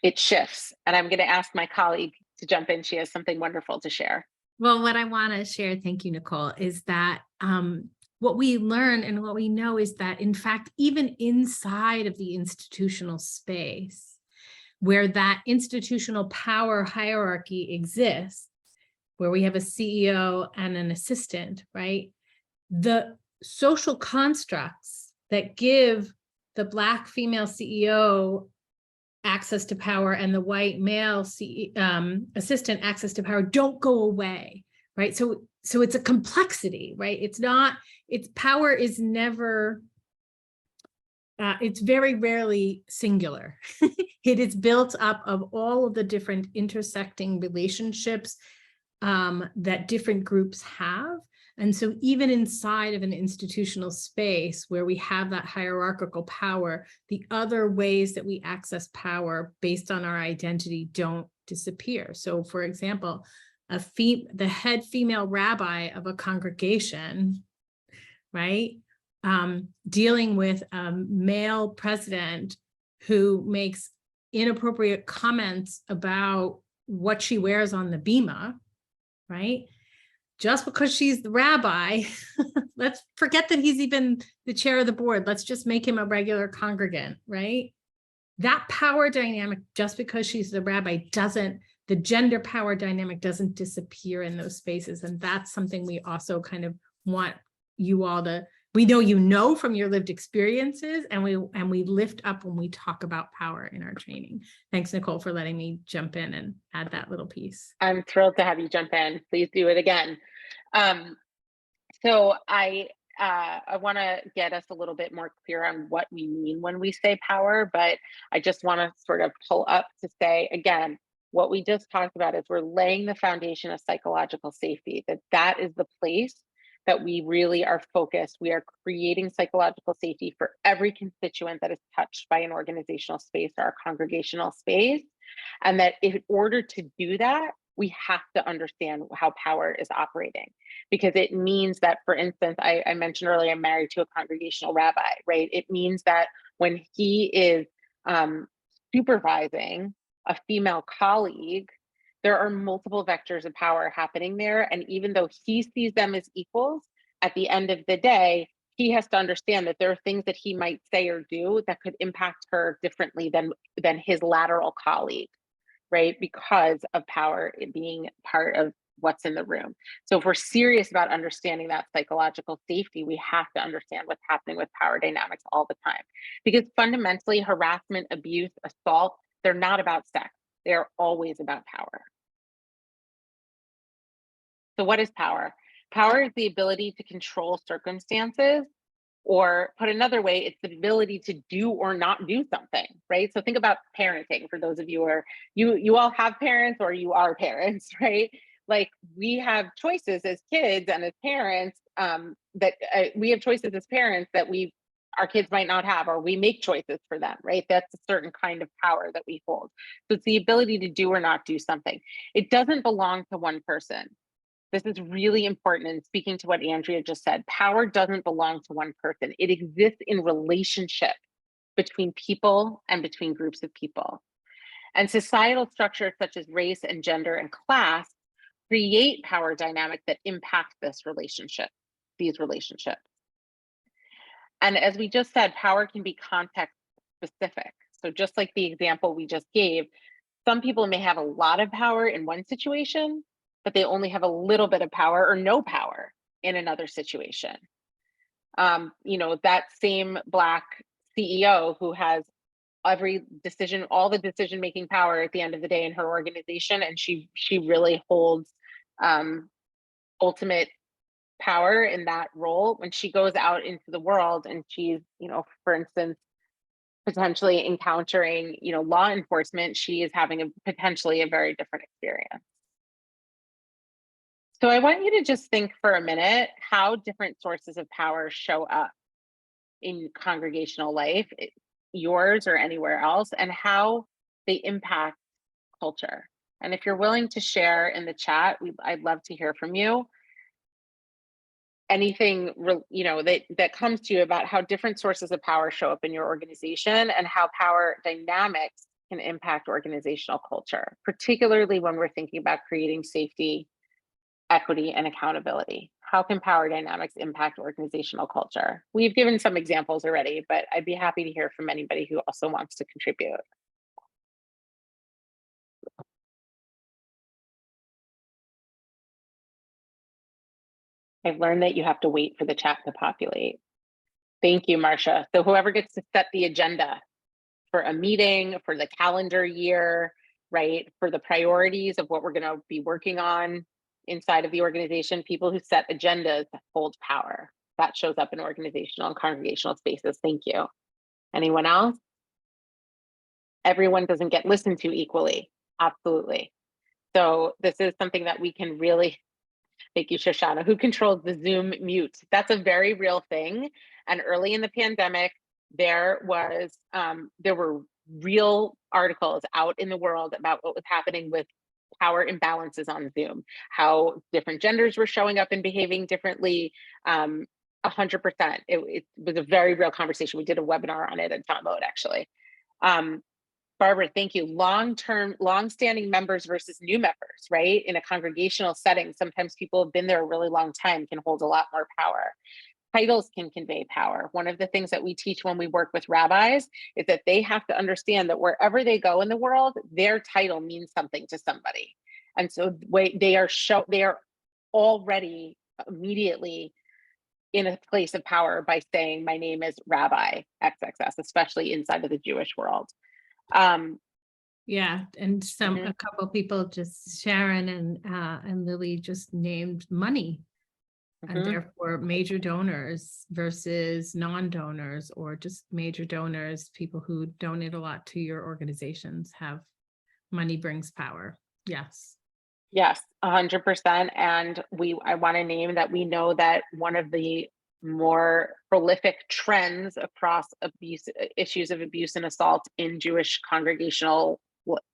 It shifts. And I'm going to ask my colleague to jump in. She has something wonderful to share. Well, what I want to share, thank you, Nicole, is that what we learn and what we know is that, in fact, even inside of the institutional space, where that institutional power hierarchy exists, where we have a CEO and an assistant, right? the social constructs that give the Black female CEO access to power and the white male assistant access to power don't go away, right? So it's a complexity, right? Power is never, it's very rarely singular. It is built up of all of the different intersecting relationships that different groups have. And so even inside of an institutional space where we have that hierarchical power, the other ways that we access power based on our identity don't disappear. So for example, the head female rabbi of a congregation, right? Dealing with a male president who makes inappropriate comments about what she wears on the bima, right? Just because she's the rabbi, let's forget that he's even the chair of the board. Let's just make him a regular congregant, right? That power dynamic, just because she's the rabbi, the gender power dynamic doesn't disappear in those spaces. And that's something we also kind of want you all to, we know from your lived experiences, and we lift up when we talk about power in our training. Thanks, Nicole, for letting me jump in and add that little piece. I'm thrilled to have you jump in. Please do it again. So I want to get us a little bit more clear on what we mean when we say power, but I just want to sort of pull up to say, again, what we just talked about is we're laying the foundation of psychological safety, that is the place that we really are focused. We are creating psychological safety for every constituent that is touched by an organizational space or a congregational space. And that in order to do that, we have to understand how power is operating, because it means that, for instance, I mentioned earlier, I'm married to a congregational rabbi, right? It means that when he is supervising a female colleague, there are multiple vectors of power happening there. And even though he sees them as equals, at the end of the day, he has to understand that there are things that he might say or do that could impact her differently than his lateral colleague, right? Because of power being part of what's in the room. So if we're serious about understanding that psychological safety, we have to understand what's happening with power dynamics all the time. Because fundamentally, harassment, abuse, assault, they're not about sex. They're always about power. So what is power? Power is the ability to control circumstances, or put another way, it's the ability to do or not do something, right? So think about parenting for those of you who are, you all have parents or you are parents, right? Like we have choices as kids and as parents we have choices as parents that our kids might not have, or we make choices for them, right? That's a certain kind of power that we hold. So it's the ability to do or not do something. It doesn't belong to one person. This is really important in speaking to what Andrea just said. Power doesn't belong to one person. It exists in relationship between people and between groups of people. And societal structures such as race and gender and class create power dynamics that impact these relationships. And as we just said, power can be context specific. So just like the example we just gave, some people may have a lot of power in one situation, but they only have a little bit of power or no power in another situation. That same Black CEO who has all the decision-making power at the end of the day in her organization, and she really holds ultimate power in that role. When she goes out into the world and she's, for instance, potentially encountering, law enforcement, she is having potentially a very different experience. So I want you to just think for a minute how different sources of power show up in congregational life, yours or anywhere else, and how they impact culture. And if you're willing to share in the chat, I'd love to hear from you. Anything that comes to you about how different sources of power show up in your organization and how power dynamics can impact organizational culture, particularly when we're thinking about creating safety, equity, and accountability. How can power dynamics impact organizational culture? We've given some examples already, but I'd be happy to hear from anybody who also wants to contribute. I've learned that you have to wait for the chat to populate. Thank you, Marcia. So whoever gets to set the agenda for a meeting, for the calendar year, right, for the priorities of what we're going to be working on inside of the organization, people who set agendas hold power. That shows up in organizational and congregational spaces. Thank you. Anyone else? Everyone doesn't get listened to equally. Absolutely. So this is something that we can really, thank you, Shoshana, who controls the Zoom mute. That's a very real thing. And early in the pandemic, there were real articles out in the world about what was happening with power imbalances on Zoom, how different genders were showing up and behaving differently. 100%. It was a very real conversation. We did a webinar on it at Download, actually. Barbara, thank you. Long-standing members versus new members, right? In a congregational setting, sometimes people have been there a really long time, can hold a lot more power. Titles can convey power. One of the things that we teach when we work with rabbis is that they have to understand that wherever they go in the world, their title means something to somebody. And so they are already immediately in a place of power by saying, my name is Rabbi XXS, especially inside of the Jewish world. Yeah, and a couple of people, just Sharon and Lily, just named money. And therefore major donors versus non-donors, or just major donors, people who donate a lot to your organizations, have money brings power. Yes. Yes, 100%. And I want to name that we know that one of the more prolific trends across issues of abuse and assault in Jewish congregational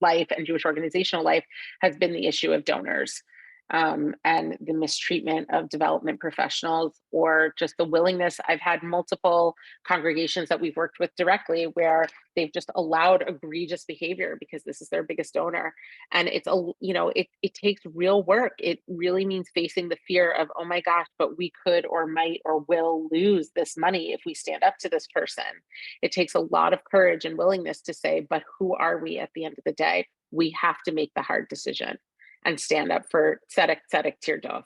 life and Jewish organizational life has been the issue of donors. And the mistreatment of development professionals, or just the willingness. I've had multiple congregations that we've worked with directly where they've just allowed egregious behavior because this is their biggest donor. And it's it takes real work. It really means facing the fear of, oh my gosh, but we could or might or will lose this money if we stand up to this person. It takes a lot of courage and willingness to say, but who are we at the end of the day? We have to make the hard decision and stand up for tzedek, tzedek tirdof,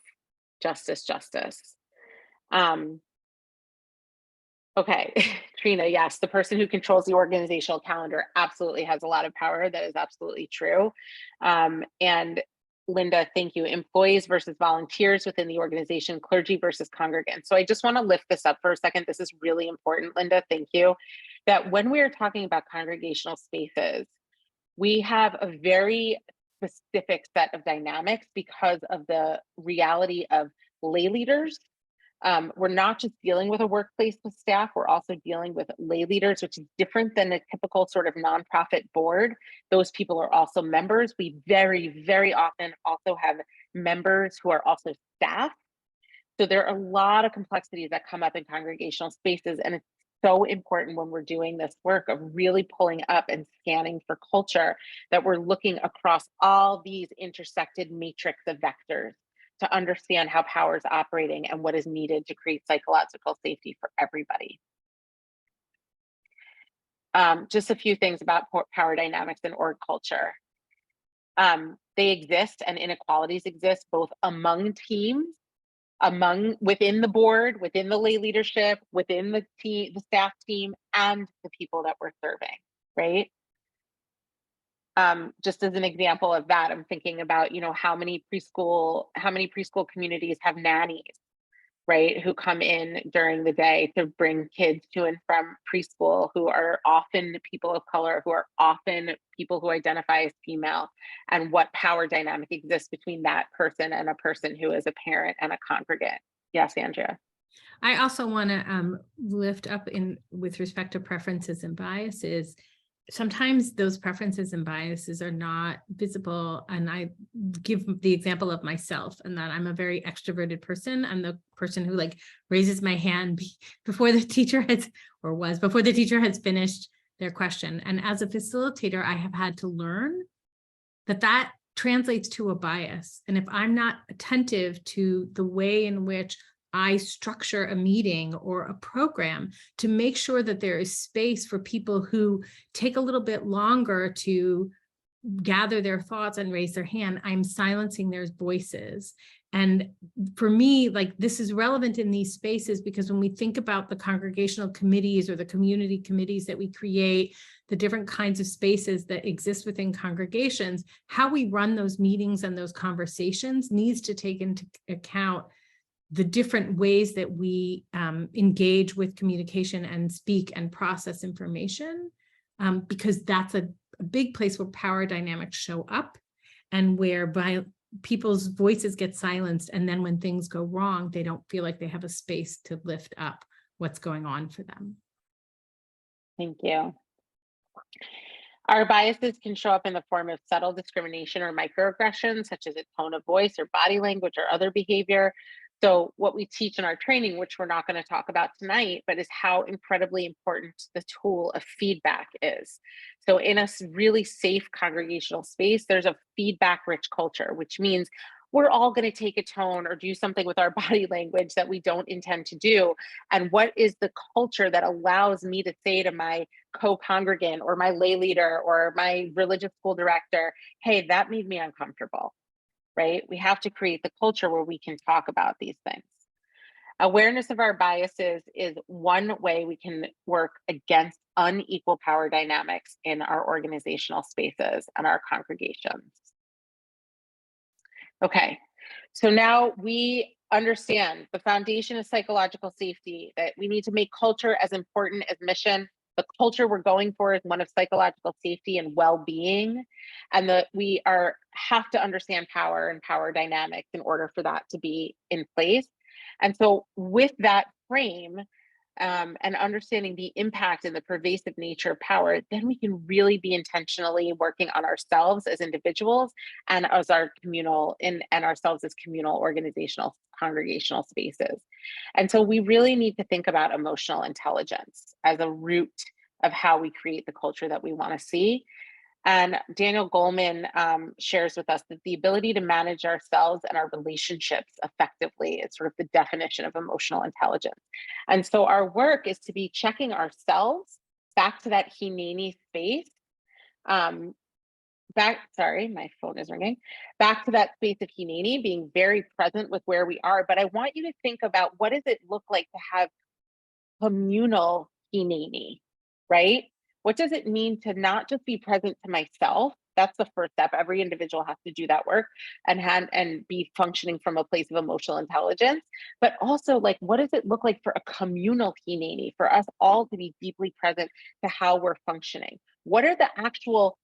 justice, justice. Okay, Trina, yes, the person who controls the organizational calendar absolutely has a lot of power. That is absolutely true. And Linda, thank you. Employees versus volunteers within the organization, clergy versus congregants. So I just want to lift this up for a second. This is really important, Linda, thank you. That when we are talking about congregational spaces, we have a very specific set of dynamics because of the reality of lay leaders. We're not just dealing with a workplace with staff, we're also dealing with lay leaders, which is different than a typical sort of nonprofit board. Those people are also members. We very, very often also have members who are also staff. So there are a lot of complexities that come up in congregational spaces, and it's so important when we're doing this work of really pulling up and scanning for culture, that we're looking across all these intersected matrix of vectors to understand how power is operating and what is needed to create psychological safety for everybody. Just a few things about power dynamics and org culture. They exist, and inequalities exist both among teams, within the board, within the lay leadership, within the team, the staff team, and the people that we're serving, right? Just as an example of that, I'm thinking about, how many preschool communities have nannies, right, who come in during the day to bring kids to and from preschool, who are often people of color, who are often people who identify as female, and what power dynamic exists between that person and a person who is a parent and a congregant. Yes, Andrea. I also want to lift up with respect to preferences and biases. Sometimes those preferences and biases are not visible. And I give the example of myself, and that I'm a very extroverted person. I'm the person who raises my hand before the teacher has finished their question. And as a facilitator, I have had to learn that translates to a bias. And if I'm not attentive to the way in which I structure a meeting or a program to make sure that there is space for people who take a little bit longer to gather their thoughts and raise their hand, I'm silencing their voices. And for me, like, this is relevant in these spaces because when we think about the congregational committees or the community committees that we create, the different kinds of spaces that exist within congregations, how we run those meetings and those conversations needs to take into account the different ways that we engage with communication and speak and process information, because that's a big place where power dynamics show up and where people's voices get silenced. And then when things go wrong, they don't feel like they have a space to lift up what's going on for them. Thank you. Our biases can show up in the form of subtle discrimination or microaggressions, such as a tone of voice or body language or other behavior. So what we teach in our training, which we're not going to talk about tonight, but is how incredibly important the tool of feedback is. So in a really safe congregational space, there's a feedback-rich culture, which means we're all going to take a tone or do something with our body language that we don't intend to do. And what is the culture that allows me to say to my co-congregant or my lay leader or my religious school director, hey, that made me uncomfortable, right? We have to create the culture where we can talk about these things. Awareness of our biases is one way we can work against unequal power dynamics in our organizational spaces and our congregations. Okay, so now we understand the foundation is psychological safety, that we need to make culture as important as mission. The culture we're going for is one of psychological safety and well-being, and that we have to understand power and power dynamics in order for that to be in place. And so with that frame, and understanding the impact and the pervasive nature of power, then we can really be intentionally working on ourselves as individuals and as our communal and ourselves as communal organizational congregational spaces. And so we really need to think about emotional intelligence as a root of how we create the culture that we want to see. And Daniel Goleman shares with us that the ability to manage ourselves and our relationships effectively is sort of the definition of emotional intelligence. And so our work is to be checking ourselves back to that Hineni space, sorry, my phone is ringing, back to that space of Hineni, being very present with where we are. But I want you to think about, what does it look like to have communal Hineni, right? What does it mean to not just be present to myself? That's the first step. Every individual has to do that work and be functioning from a place of emotional intelligence. But also, like, what does it look like for a communal Hineni, for us all to be deeply present to how we're functioning? What are the actual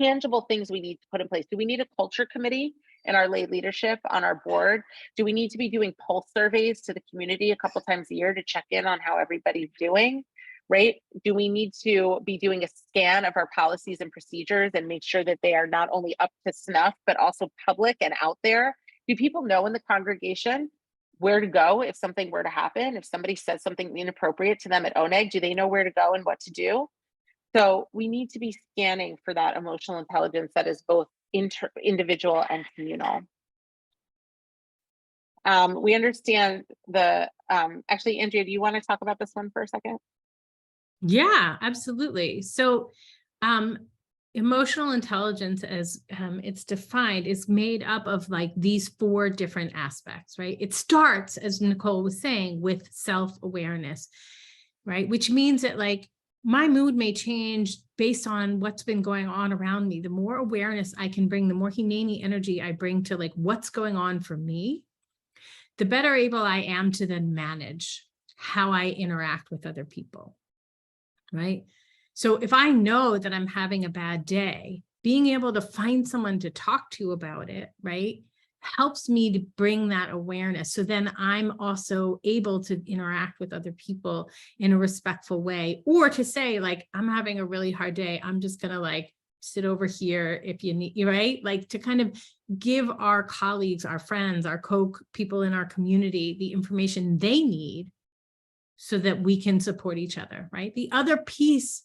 tangible things we need to put in place? Do we need a culture committee in our lay leadership on our board? Do we need to be doing pulse surveys to the community a couple times a year to check in on how everybody's doing? Right? Do we need to be doing a scan of our policies and procedures and make sure that they are not only up to snuff, but also public and out there? Do people know in the congregation where to go if something were to happen? If somebody says something inappropriate to them at ONEG, do they know where to go and what to do? So we need to be scanning for that emotional intelligence that is both individual and communal. We understand actually, Andrea, do you want to talk about this one for a second? Yeah, absolutely. So emotional intelligence, as it's defined, is made up of like these 4 different aspects, right? It starts, as Nicole was saying, with self-awareness, right? Which means that, like, my mood may change based on what's been going on around me. The more awareness I can bring, the more Hineni energy I bring to, like, what's going on for me, the better able I am to then manage how I interact with other people. Right? So if I know that I'm having a bad day, being able to find someone to talk to about it, right, helps me to bring that awareness. So then I'm also able to interact with other people in a respectful way, or to say, like, I'm having a really hard day, I'm just going to, like, sit over here if you need, right? Like, to kind of give our colleagues, our friends, our people in our community the information they need so that we can support each other, right? The other piece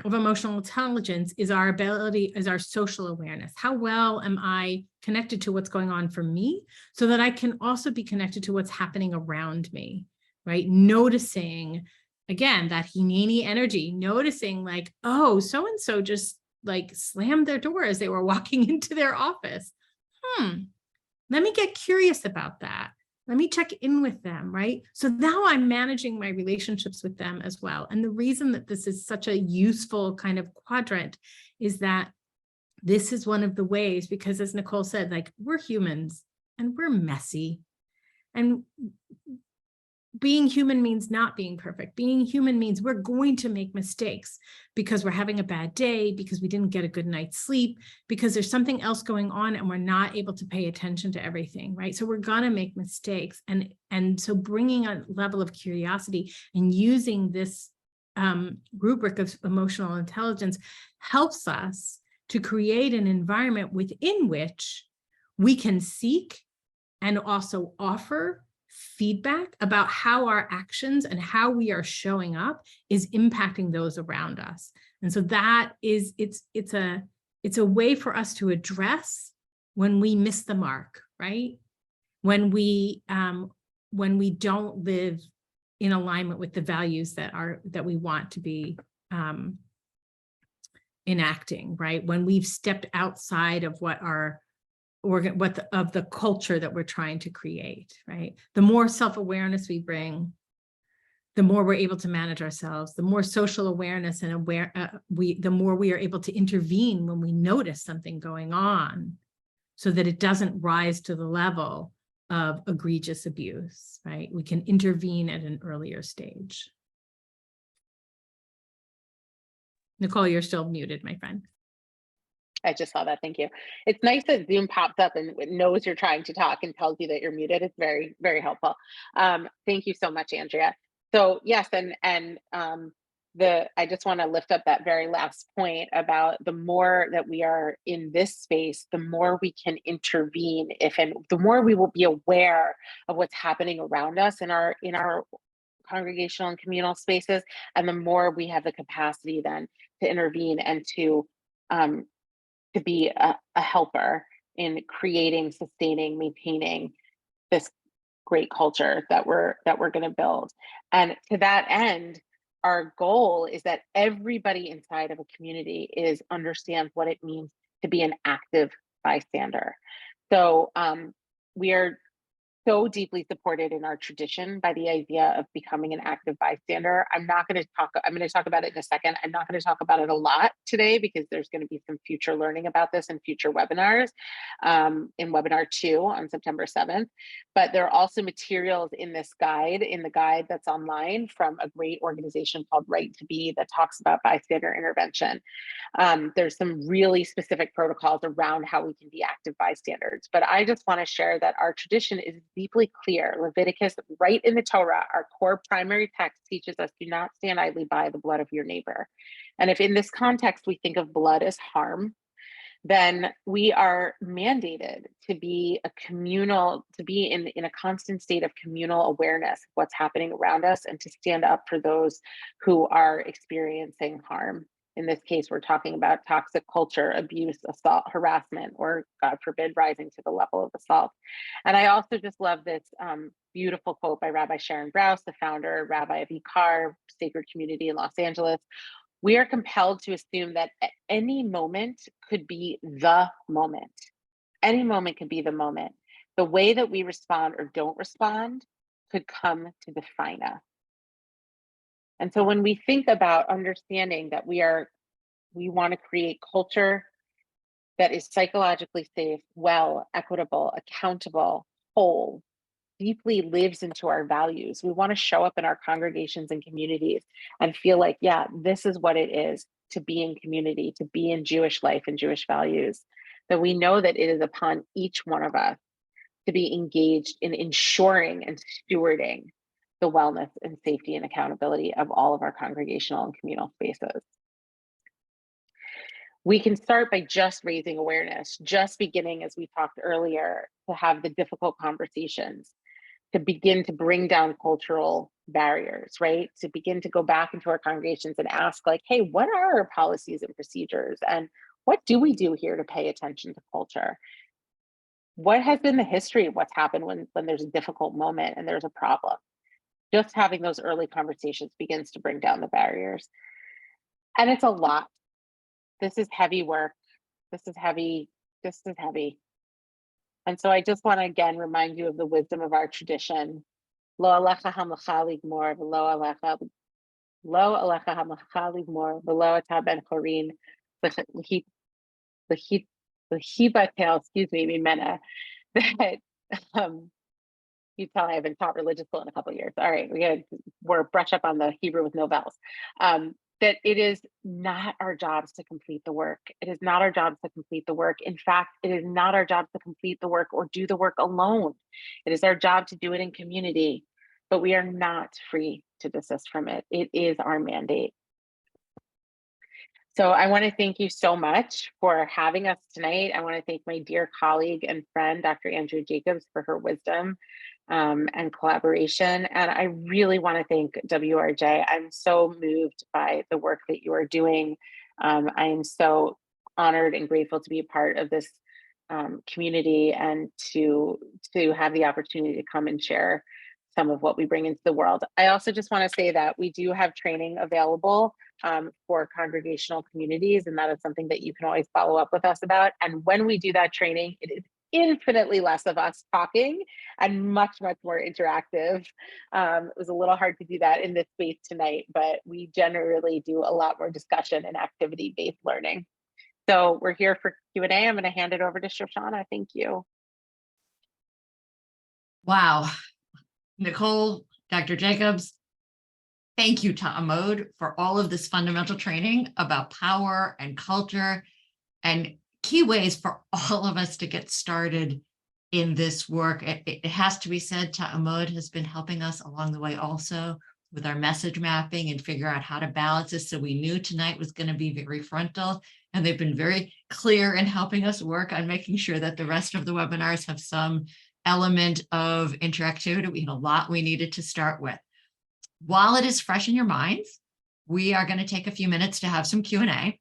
of emotional intelligence is our ability, is our social awareness. How well am I connected to what's going on for me so that I can also be connected to what's happening around me, right? Noticing, again, that Hineni energy, noticing, like, oh, so-and-so just, like, slammed their door as they were walking into their office. Let me get curious about that. Let me check in with them, right? So now I'm managing my relationships with them as well. And the reason that this is such a useful kind of quadrant is that this is one of the ways, because as Nicole said, like, we're humans and we're messy. And being human means not being perfect. Being human means we're going to make mistakes because we're having a bad day, because we didn't get a good night's sleep, because there's something else going on and we're not able to pay attention to everything, right? So we're gonna make mistakes. And so bringing a level of curiosity and using this rubric of emotional intelligence helps us to create an environment within which we can seek and also offer feedback about how our actions and how we are showing up is impacting those around us. And so that is, it's a way for us to address when we miss the mark, right? When we don't live in alignment with the values that we want to be enacting, right? When we've stepped outside of what of the culture that we're trying to create, right? The more self-awareness we bring, the more we're able to manage ourselves, the more social awareness and the more we are able to intervene when we notice something going on, so that it doesn't rise to the level of egregious abuse, right? We can intervene at an earlier stage. Nicole, you're still muted, my friend. I just saw that. Thank you. It's nice that Zoom pops up and it knows you're trying to talk and tells you that you're muted. It's very, very helpful. Thank you so much, Andrea. So yes, and I just want to lift up that very last point about the more that we are in this space, the more we can intervene, the more we will be aware of what's happening around us in our congregational and communal spaces, and the more we have the capacity then to intervene and to be a helper in creating, sustaining, maintaining this great culture that we're going to build. And to that end, our goal is that everybody inside of a community understands what it means to be an active bystander. So we are so deeply supported in our tradition by the idea of becoming an active bystander. I'm going to talk about it in a second. I'm not going to talk about it a lot today because there's going to be some future learning about this in future webinars, in webinar 2 on September 7th. But there are also materials in the guide that's online from a great organization called Right to Be that talks about bystander intervention. There's some really specific protocols around how we can be active bystanders. But I just want to share that our tradition is deeply clear. Leviticus, right in the Torah, our core primary text, teaches us, do not stand idly by the blood of your neighbor. And if in this context we think of blood as harm, then we are mandated to be in a constant state of communal awareness of what's happening around us and to stand up for those who are experiencing harm. In this case, we're talking about toxic culture, abuse, assault, harassment, or God forbid, rising to the level of assault. And I also just love this beautiful quote by Rabbi Sharon Brous, the founder, Rabbi of Ikar, Sacred Community in Los Angeles. We are compelled to assume that at any moment could be the moment. Any moment could be the moment. The way that we respond or don't respond could come to define us. And so when we think about understanding that we want to create culture that is psychologically safe, well, equitable, accountable, whole, deeply lives into our values. We want to show up in our congregations and communities and feel like, yeah, this is what it is to be in community, to be in Jewish life and Jewish values. That we know that it is upon each one of us to be engaged in ensuring and stewarding the wellness and safety and accountability of all of our congregational and communal spaces. We can start by just raising awareness, just beginning, as we talked earlier, to have the difficult conversations, to begin to bring down cultural barriers, right? To begin to go back into our congregations and ask, like, hey, what are our policies and procedures? And what do we do here to pay attention to culture? What has been the history of what's happened when there's a difficult moment and there's a problem? Just having those early conversations begins to bring down the barriers. And it's a lot. This is heavy work. This is heavy. And so I just want to again remind you of the wisdom of our tradition. Lo alecha hamlacha ligmor, v'lo alecha hamlacha ligmor, v'lo ata ben chorin, v'hibatel, excuse me, mimena. That you tell I haven't taught religious school in a couple of years. All right, we're brush up on the Hebrew with no vowels. That it is not our jobs to complete the work. It is not our jobs to complete the work. In fact, it is not our job to complete the work or do the work alone. It is our job to do it in community, but we are not free to desist from it. It is our mandate. So I want to thank you so much for having us tonight. I want to thank my dear colleague and friend, Dr. Andrea Jacobs, for her wisdom and collaboration. And I really want to thank WRJ. I'm so moved by the work that you are doing. I am so honored and grateful to be a part of this community and to have the opportunity to come and share some of what we bring into the world. I also just want to say that we do have training available for congregational communities, and that is something that you can always follow up with us about. And when we do that training, it is infinitely less of us talking and much more interactive. It was a little hard to do that in this space tonight, but we generally do a lot more discussion and activity-based learning. So we're here for Q&A. I'm going to hand it over to Shoshana. Thank you. Wow. Nicole, Dr. Jacobs, thank you to Amod for all of this fundamental training about power and culture and key ways for all of us to get started in this work. It has to be said, Amod has been helping us along the way also with our message mapping and figure out how to balance this. So we knew tonight was going to be very frontal, and they've been very clear in helping us work on making sure that the rest of the webinars have some element of interactivity. We had a lot we needed to start with. While it is fresh in your minds, we are going to take a few minutes to have some Q&A,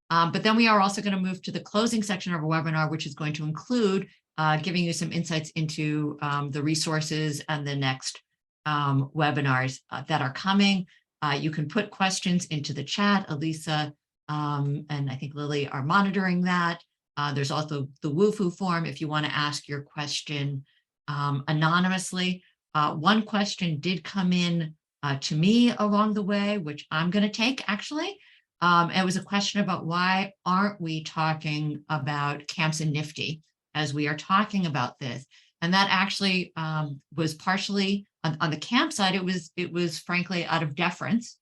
but then we are also going to move to the closing section of our webinar, which is going to include giving you some insights into the resources and the next webinars that are coming. You can put questions into the chat. Elisa and I think Lily are monitoring that. There's also the WooFoo form if you want to ask your question anonymously. One question did come in to me along the way, which I'm going to take actually. It was a question about why aren't we talking about camps and Nifty as we are talking about this? And that actually was partially on the camp side. It was frankly out of deference.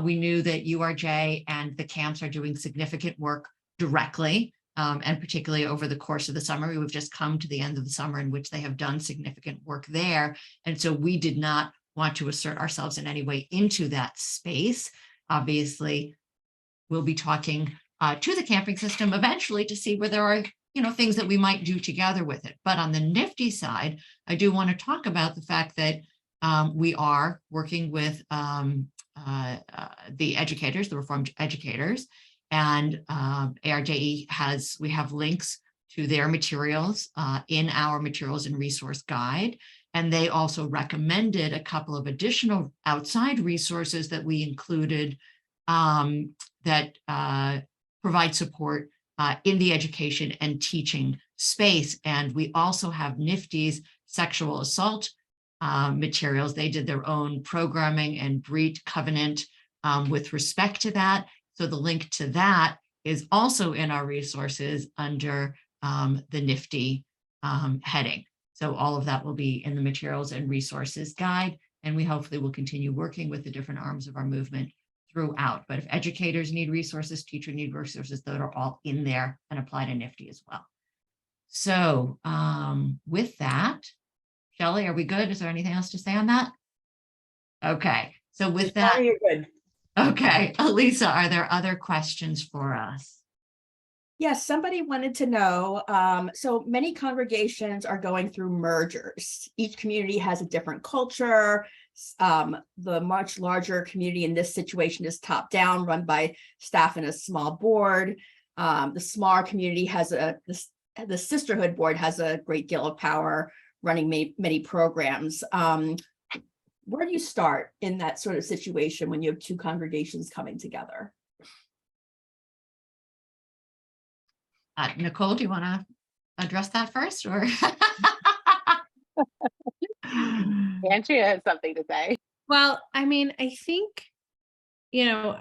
We knew that URJ and the camps are doing significant work directly. And particularly over the course of the summer, we've just come to the end of the summer in which they have done significant work there. And so we did not want to assert ourselves in any way into that space. Obviously, we'll be talking to the camping system eventually to see where there are, things that we might do together with it. But on the Nifty side, I do want to talk about the fact that we are working with the educators, the Reformed educators, and ARJE we have links to their materials in our materials and resource guide. And they also recommended a couple of additional outside resources that we included that provide support in the education and teaching space. And we also have Nifty's sexual assault materials. They did their own programming and Brit covenant with respect to that. So the link to that is also in our resources under the Nifty heading. So all of that will be in the materials and resources guide, and we hopefully will continue working with the different arms of our movement throughout. But if educators need resources, teachers need resources, those are all in there and apply to Nifty as well. So with that, Shelley, are we good? Is there anything else to say on that? Okay, so with that, You're good. okay, Elisa, are there other questions for us? Yes, somebody wanted to know, so many congregations are going through mergers. Each community has a different culture. The much larger community in this situation is top down, run by staff in a small board. The smaller community has the sisterhood board has a great deal of power running many programs. Where do you start in that sort of situation when you have two congregations coming together? Nicole, do you want to address that first, or? Andrea has something to say. Well, I mean, I think, I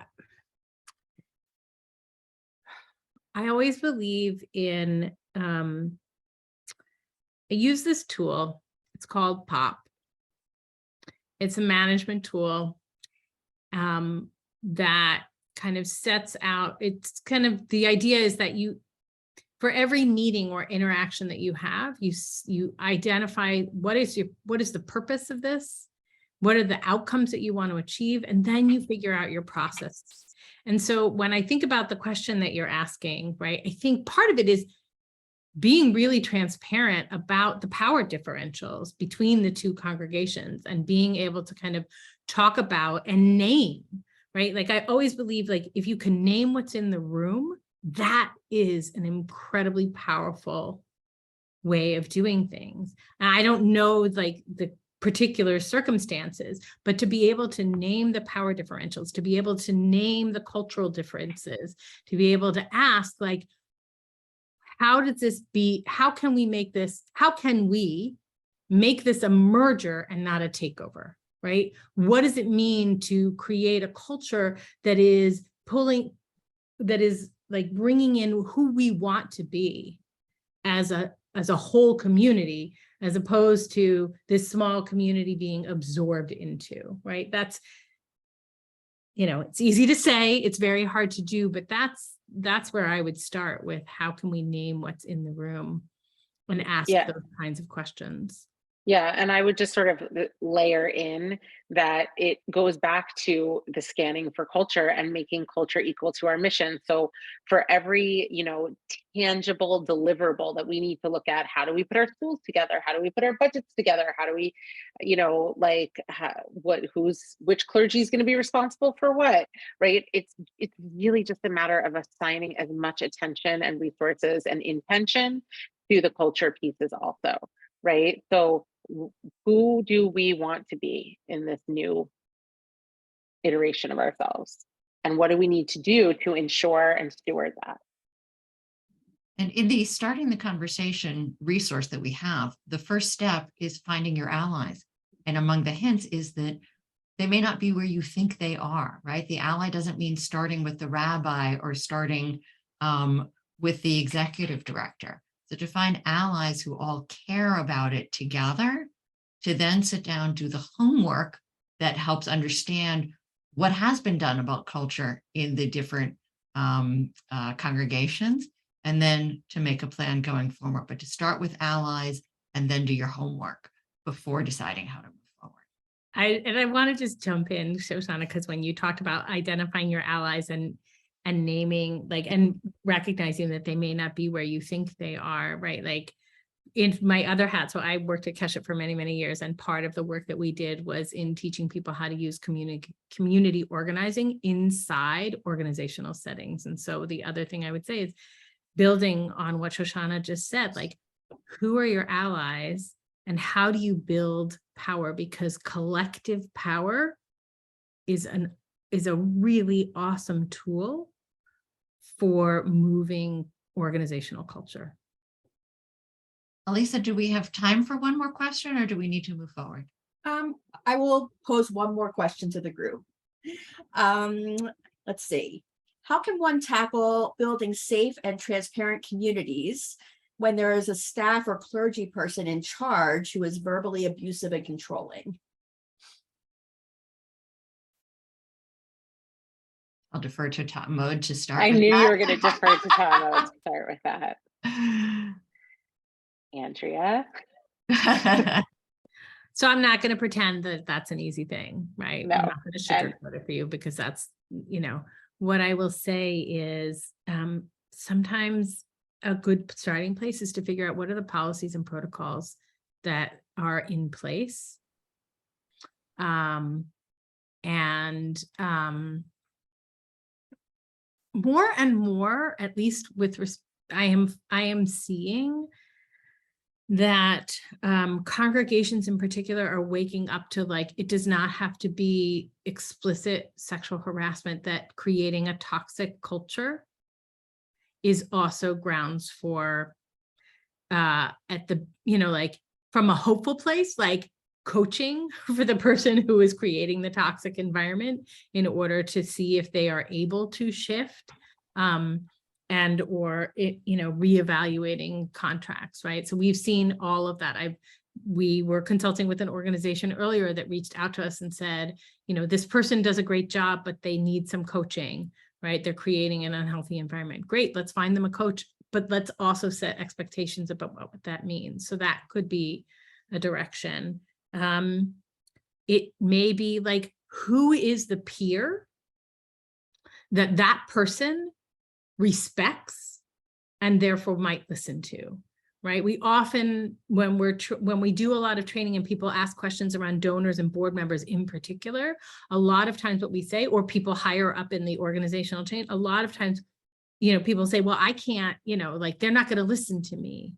always believe in, I use this tool. It's called POP. It's a management tool that kind of sets out, it's kind of, the idea is that for every meeting or interaction that you have, you identify what is the purpose of this, what are the outcomes that you want to achieve, and then you figure out your process. And so when I think about the question that you're asking, right, I think part of it is being really transparent about the power differentials between the two congregations and being able to kind of talk about and name, right? Like I always believe, like if you can name what's in the room, that is an incredibly powerful way of doing things. And I don't know like the particular circumstances, but to be able to name the power differentials, to be able to name the cultural differences, to be able to ask like, how can we make this a merger and not a takeover, right? What does it mean to create a culture that is like bringing in who we want to be as a whole community, as opposed to this small community being absorbed into, right? That's, it's easy to say, it's very hard to do, but that's where I would start with, how can we name what's in the room and ask those kinds of questions. Yeah, and I would just sort of layer in that it goes back to the scanning for culture and making culture equal to our mission. So for every, tangible deliverable that we need to look at, how do we put our schools together? How do we put our budgets together? How do we, which clergy is going to be responsible for what, right? It's really just a matter of assigning as much attention and resources and intention to the culture pieces also, right? So who do we want to be in this new iteration of ourselves? And what do we need to do to ensure and steward that? And in the starting the conversation resource that we have, the first step is finding your allies. And among the hints is that they may not be where you think they are, right? The ally doesn't mean starting with the rabbi or starting with the executive director. So to find allies who all care about it together, to then sit down, do the homework that helps understand what has been done about culture in the different congregations, and then to make a plan going forward. But to start with allies and then do your homework before deciding how to move forward. I want to just jump in, Shoshana, because when you talked about identifying your allies and naming, and recognizing that they may not be where you think they are, right? Like in my other hat, so I worked at Keshet for many, many years, and part of the work that we did was in teaching people how to use community organizing inside organizational settings. And so the other thing I would say is building on what Shoshana just said, like, who are your allies and how do you build power? Because collective power is a really awesome tool for moving organizational culture. Elisa, do we have time for one more question, or do we need to move forward? I will pose one more question to the group. Let's see. How can one tackle building safe and transparent communities when there is a staff or clergy person in charge who is verbally abusive and controlling? I'll defer to Tom Mode to start. I knew you were going to defer to Tom Mode to start with that. Andrea? So I'm not going to pretend that that's an easy thing, right? No. I'm not going to sugarcoat it for you, because that's, what I will say is sometimes a good starting place is to figure out what are the policies and protocols that are in place. More and more, at least I am seeing that congregations in particular are waking up to, like, it does not have to be explicit sexual harassment, that creating a toxic culture is also grounds for at the, like from a hopeful place, like coaching for the person who is creating the toxic environment in order to see if they are able to shift, and or reevaluating contracts, right? So we've seen all of that. We were consulting with an organization earlier that reached out to us and said, this person does a great job, but they need some coaching, right? They're creating an unhealthy environment. Great, let's find them a coach, but let's also set expectations about what that means. So that could be a direction. It may be like, who is the peer that person respects and therefore might listen to, right? We often, when we do a lot of training and people ask questions around donors and board members in particular, a lot of times what we say, or people higher up in the organizational chain, a lot of times, people say, well, I can't, like they're not going to listen to me.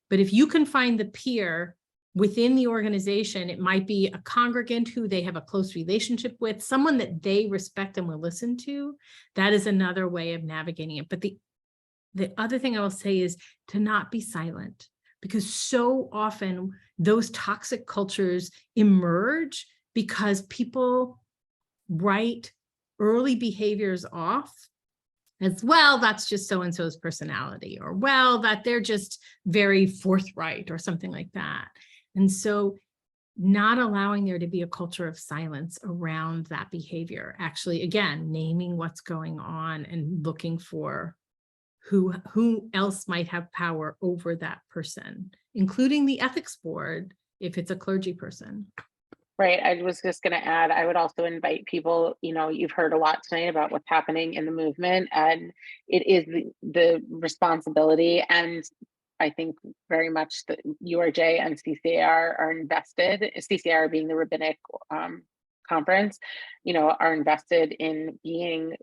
But if you can find the peer within the organization, it might be a congregant who they have a close relationship with, someone that they respect and will listen to. That is another way of navigating it. But the other thing I will say is to not be silent, because so often those toxic cultures emerge because people write early behaviors off as, well, that's just so-and-so's personality, or, well, that they're just very forthright or something like that. And so not allowing there to be a culture of silence around that behavior, actually, again, naming what's going on and looking for who else might have power over that person, including the ethics board, if it's a clergy person. Right. I was just going to add, I would also invite people, you've heard a lot tonight about what's happening in the movement, and it is the responsibility, and I think very much the URJ and CCAR are invested, CCAR being the rabbinic conference, are invested in being,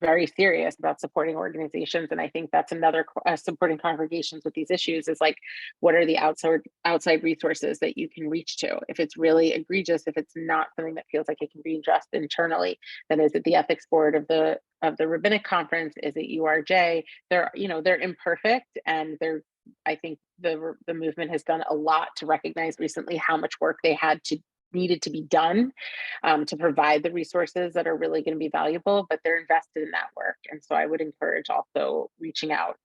very serious about supporting organizations. And I think that's another supporting congregations with these issues is like, what are the outside resources that you can reach to? If it's really egregious, if it's not something that feels like it can be addressed internally, then is it the ethics board of the rabbinic conference? Is it URJ? They're imperfect, and I think the movement has done a lot to recognize recently how much work they needed to be done to provide the resources that are really going to be valuable, but they're invested in that work. And so I would encourage also reaching out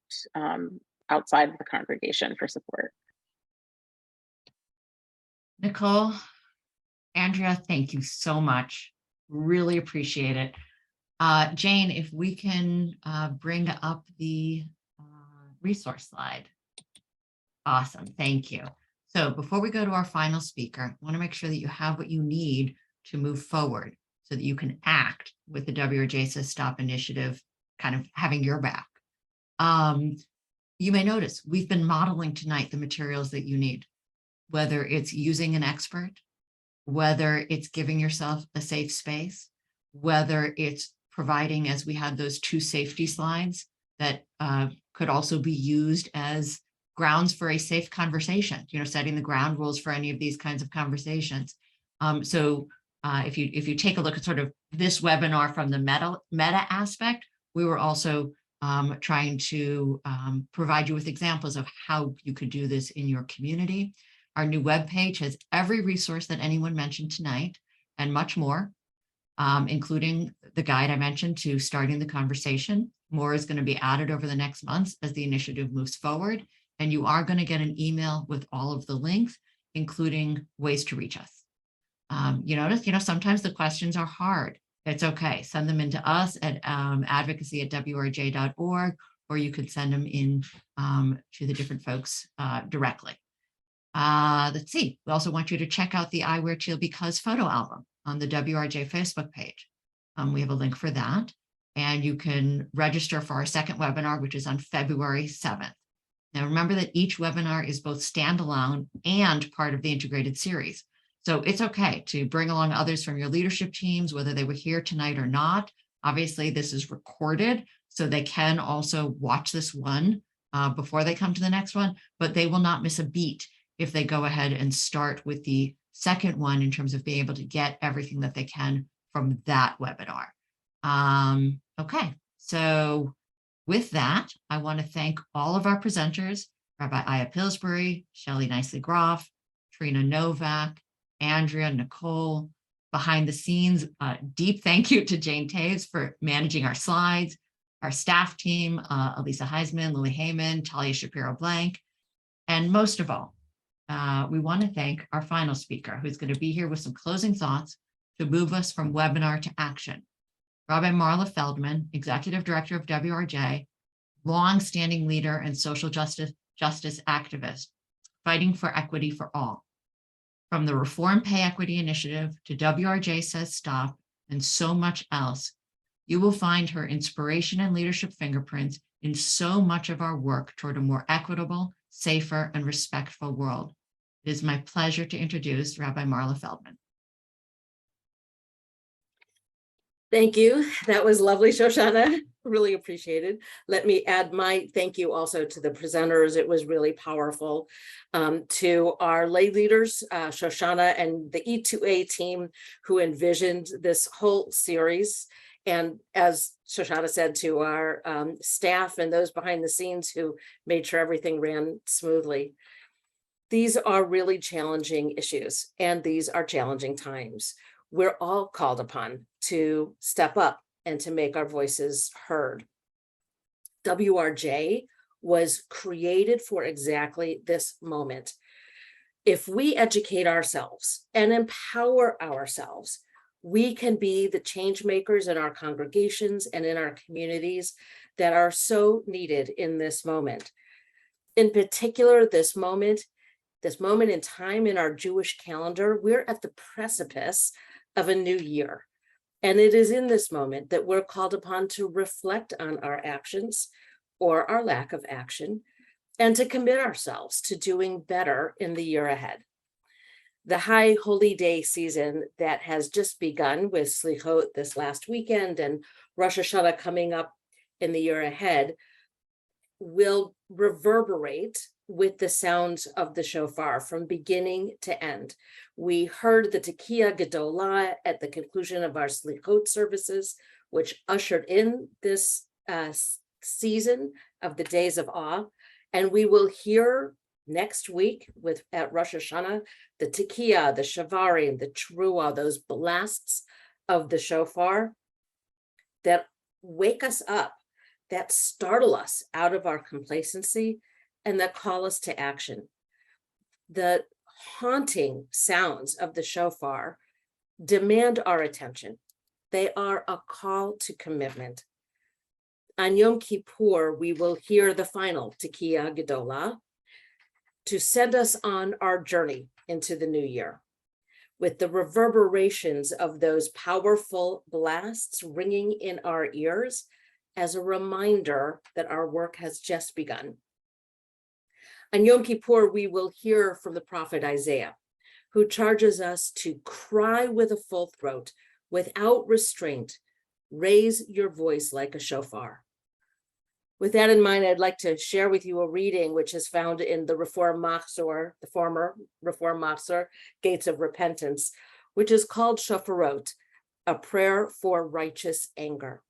outside of the congregation for support. Nicole, Andrea, thank you so much. Really appreciate it. Jane, if we can bring up the resource slide. Awesome, thank you. So before we go to our final speaker, I want to make sure that you have what you need to move forward so that you can act with the WRJ Says Stop initiative, kind of having your back. You may notice we've been modeling tonight the materials that you need, whether it's using an expert, whether it's giving yourself a safe space, whether it's providing, as we had those 2 safety slides that could also be used as grounds for a safe conversation, setting the ground rules for any of these kinds of conversations. So if you take a look at sort of this webinar from the meta aspect, we were also trying to provide you with examples of how you could do this in your community. Our new webpage has every resource that anyone mentioned tonight and much more, including the guide I mentioned to starting the conversation. More is going to be added over the next months as the initiative moves forward. And you are going to get an email with all of the links, including ways to reach us. You notice, sometimes the questions are hard. It's okay. Send them in to us at advocacy@wrj.org, or you could send them in to the different folks directly. Let's see. We also want you to check out the I Wear Teal Because photo album on the WRJ Facebook page. We have a link for that. And you can register for our second webinar, which is on February 7th. Now, remember that each webinar is both standalone and part of the integrated series. So it's okay to bring along others from your leadership teams, whether they were here tonight or not. Obviously, this is recorded, so they can also watch this one before they come to the next one, but they will not miss a beat if they go ahead and start with the second one in terms of being able to get everything that they can from that webinar. Okay, so with that, I want to thank all of our presenters Rabbi Aya Pillsbury, Shelley Nicely Groff, Trina Novak, Andrea, Nicole. Behind the scenes, deep thank you to Jane Taves for managing our slides, our staff team, Elisa Heisman, Lily Heyman, Talia Shapiro-Blank, and most of all, we want to thank our final speaker, who's going to be here with some closing thoughts to move us from webinar to action. Rabbi Marla Feldman, Executive Director of WRJ, long-standing leader and social justice activist, fighting for equity for all. From the Reform Pay Equity Initiative to WRJ Says Stop and so much else, you will find her inspiration and leadership fingerprints in so much of our work toward a more equitable, safer, and respectful world. It is my pleasure to introduce Rabbi Marla Feldman. Thank you. That was lovely, Shoshana. Really appreciated. Let me add my thank you also to the presenters. It was really powerful. To our lay leaders, Shoshana and the E2A team who envisioned this whole series. And as Shoshana said, to our staff and those behind the scenes who made sure everything ran smoothly. These are really challenging issues, and these are challenging times. We're all called upon to step up and to make our voices heard. WRJ was created for exactly this moment. If we educate ourselves and empower ourselves, we can be the change makers in our congregations and in our communities that are so needed in this moment. In particular, this moment in time in our Jewish calendar, we're at the precipice of a new year. And it is in this moment that we're called upon to reflect on our actions or our lack of action and to commit ourselves to doing better in the year ahead. The High Holy Day season that has just begun with Slichot this last weekend and Rosh Hashanah coming up in the year ahead will reverberate with the sounds of the shofar from beginning to end. We heard the Tekiah Gedolah at the conclusion of our Slichot services, which ushered in this season of the Days of Awe. And we will hear next week at Rosh Hashanah, the Tekiah, the Shavarim, the Teruah, those blasts of the shofar that wake us up, that startle us out of our complacency, and that call us to action. The haunting sounds of the shofar demand our attention. They are a call to commitment. On Yom Kippur, we will hear the final Tekiah Gedolah to send us on our journey into the new year, with the reverberations of those powerful blasts ringing in our ears as a reminder that our work has just begun. On Yom Kippur, we will hear from the prophet Isaiah, who charges us to cry with a full throat, without restraint, raise your voice like a shofar. With that in mind, I'd like to share with you a reading which is found in the Reform Machzor, the former Reform Machzor, Gates of Repentance, which is called Shofarot, a prayer for righteous anger.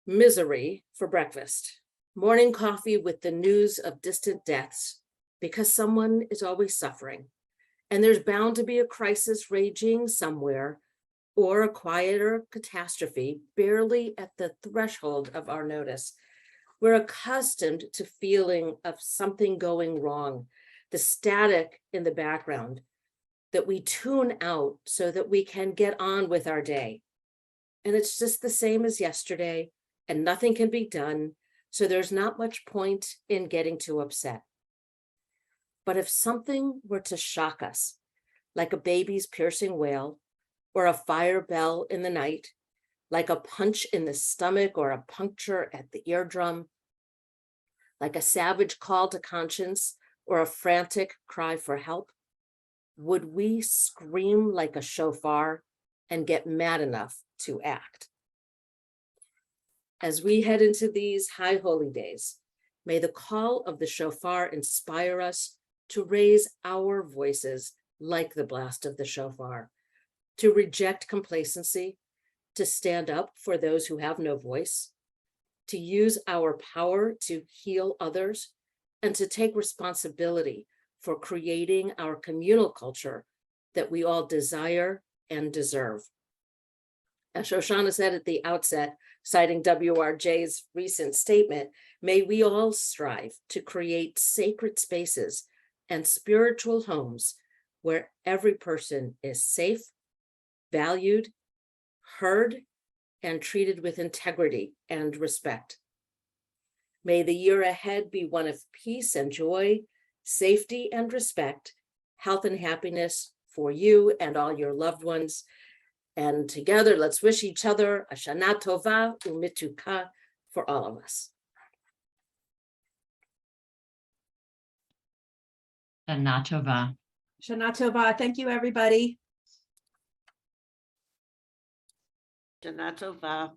Misery for breakfast. Morning coffee with the news of distant deaths, because someone is always suffering, and there's bound to be a crisis raging somewhere, or a quieter catastrophe barely at the threshold of our notice. We're accustomed to feeling of something going wrong, the static in the background that we tune out so that we can get on with our day. And it's just the same as yesterday, and nothing can be done. So there's not much point in getting too upset. But if something were to shock us, like a baby's piercing wail, or a fire bell in the night, like a punch in the stomach or a puncture at the eardrum, like a savage call to conscience or a frantic cry for help, would we scream like a shofar and get mad enough to act? As we head into these high holy days, may the call of the shofar inspire us to raise our voices like the blast of the shofar, to reject complacency, to stand up for those who have no voice, to use our power to heal others, and to take responsibility for creating our communal culture that we all desire and deserve. As Shoshana said at the outset, citing WRJ's recent statement, may we all strive to create sacred spaces and spiritual homes where every person is safe, valued, heard, and treated with integrity and respect. May the year ahead be one of peace and joy, safety and respect, health and happiness for you and all your loved ones. And together, let's wish each other a Shana Tova Umituka for all of us. Shana Tova. Shana Tova. Thank you, everybody. Shana Tova.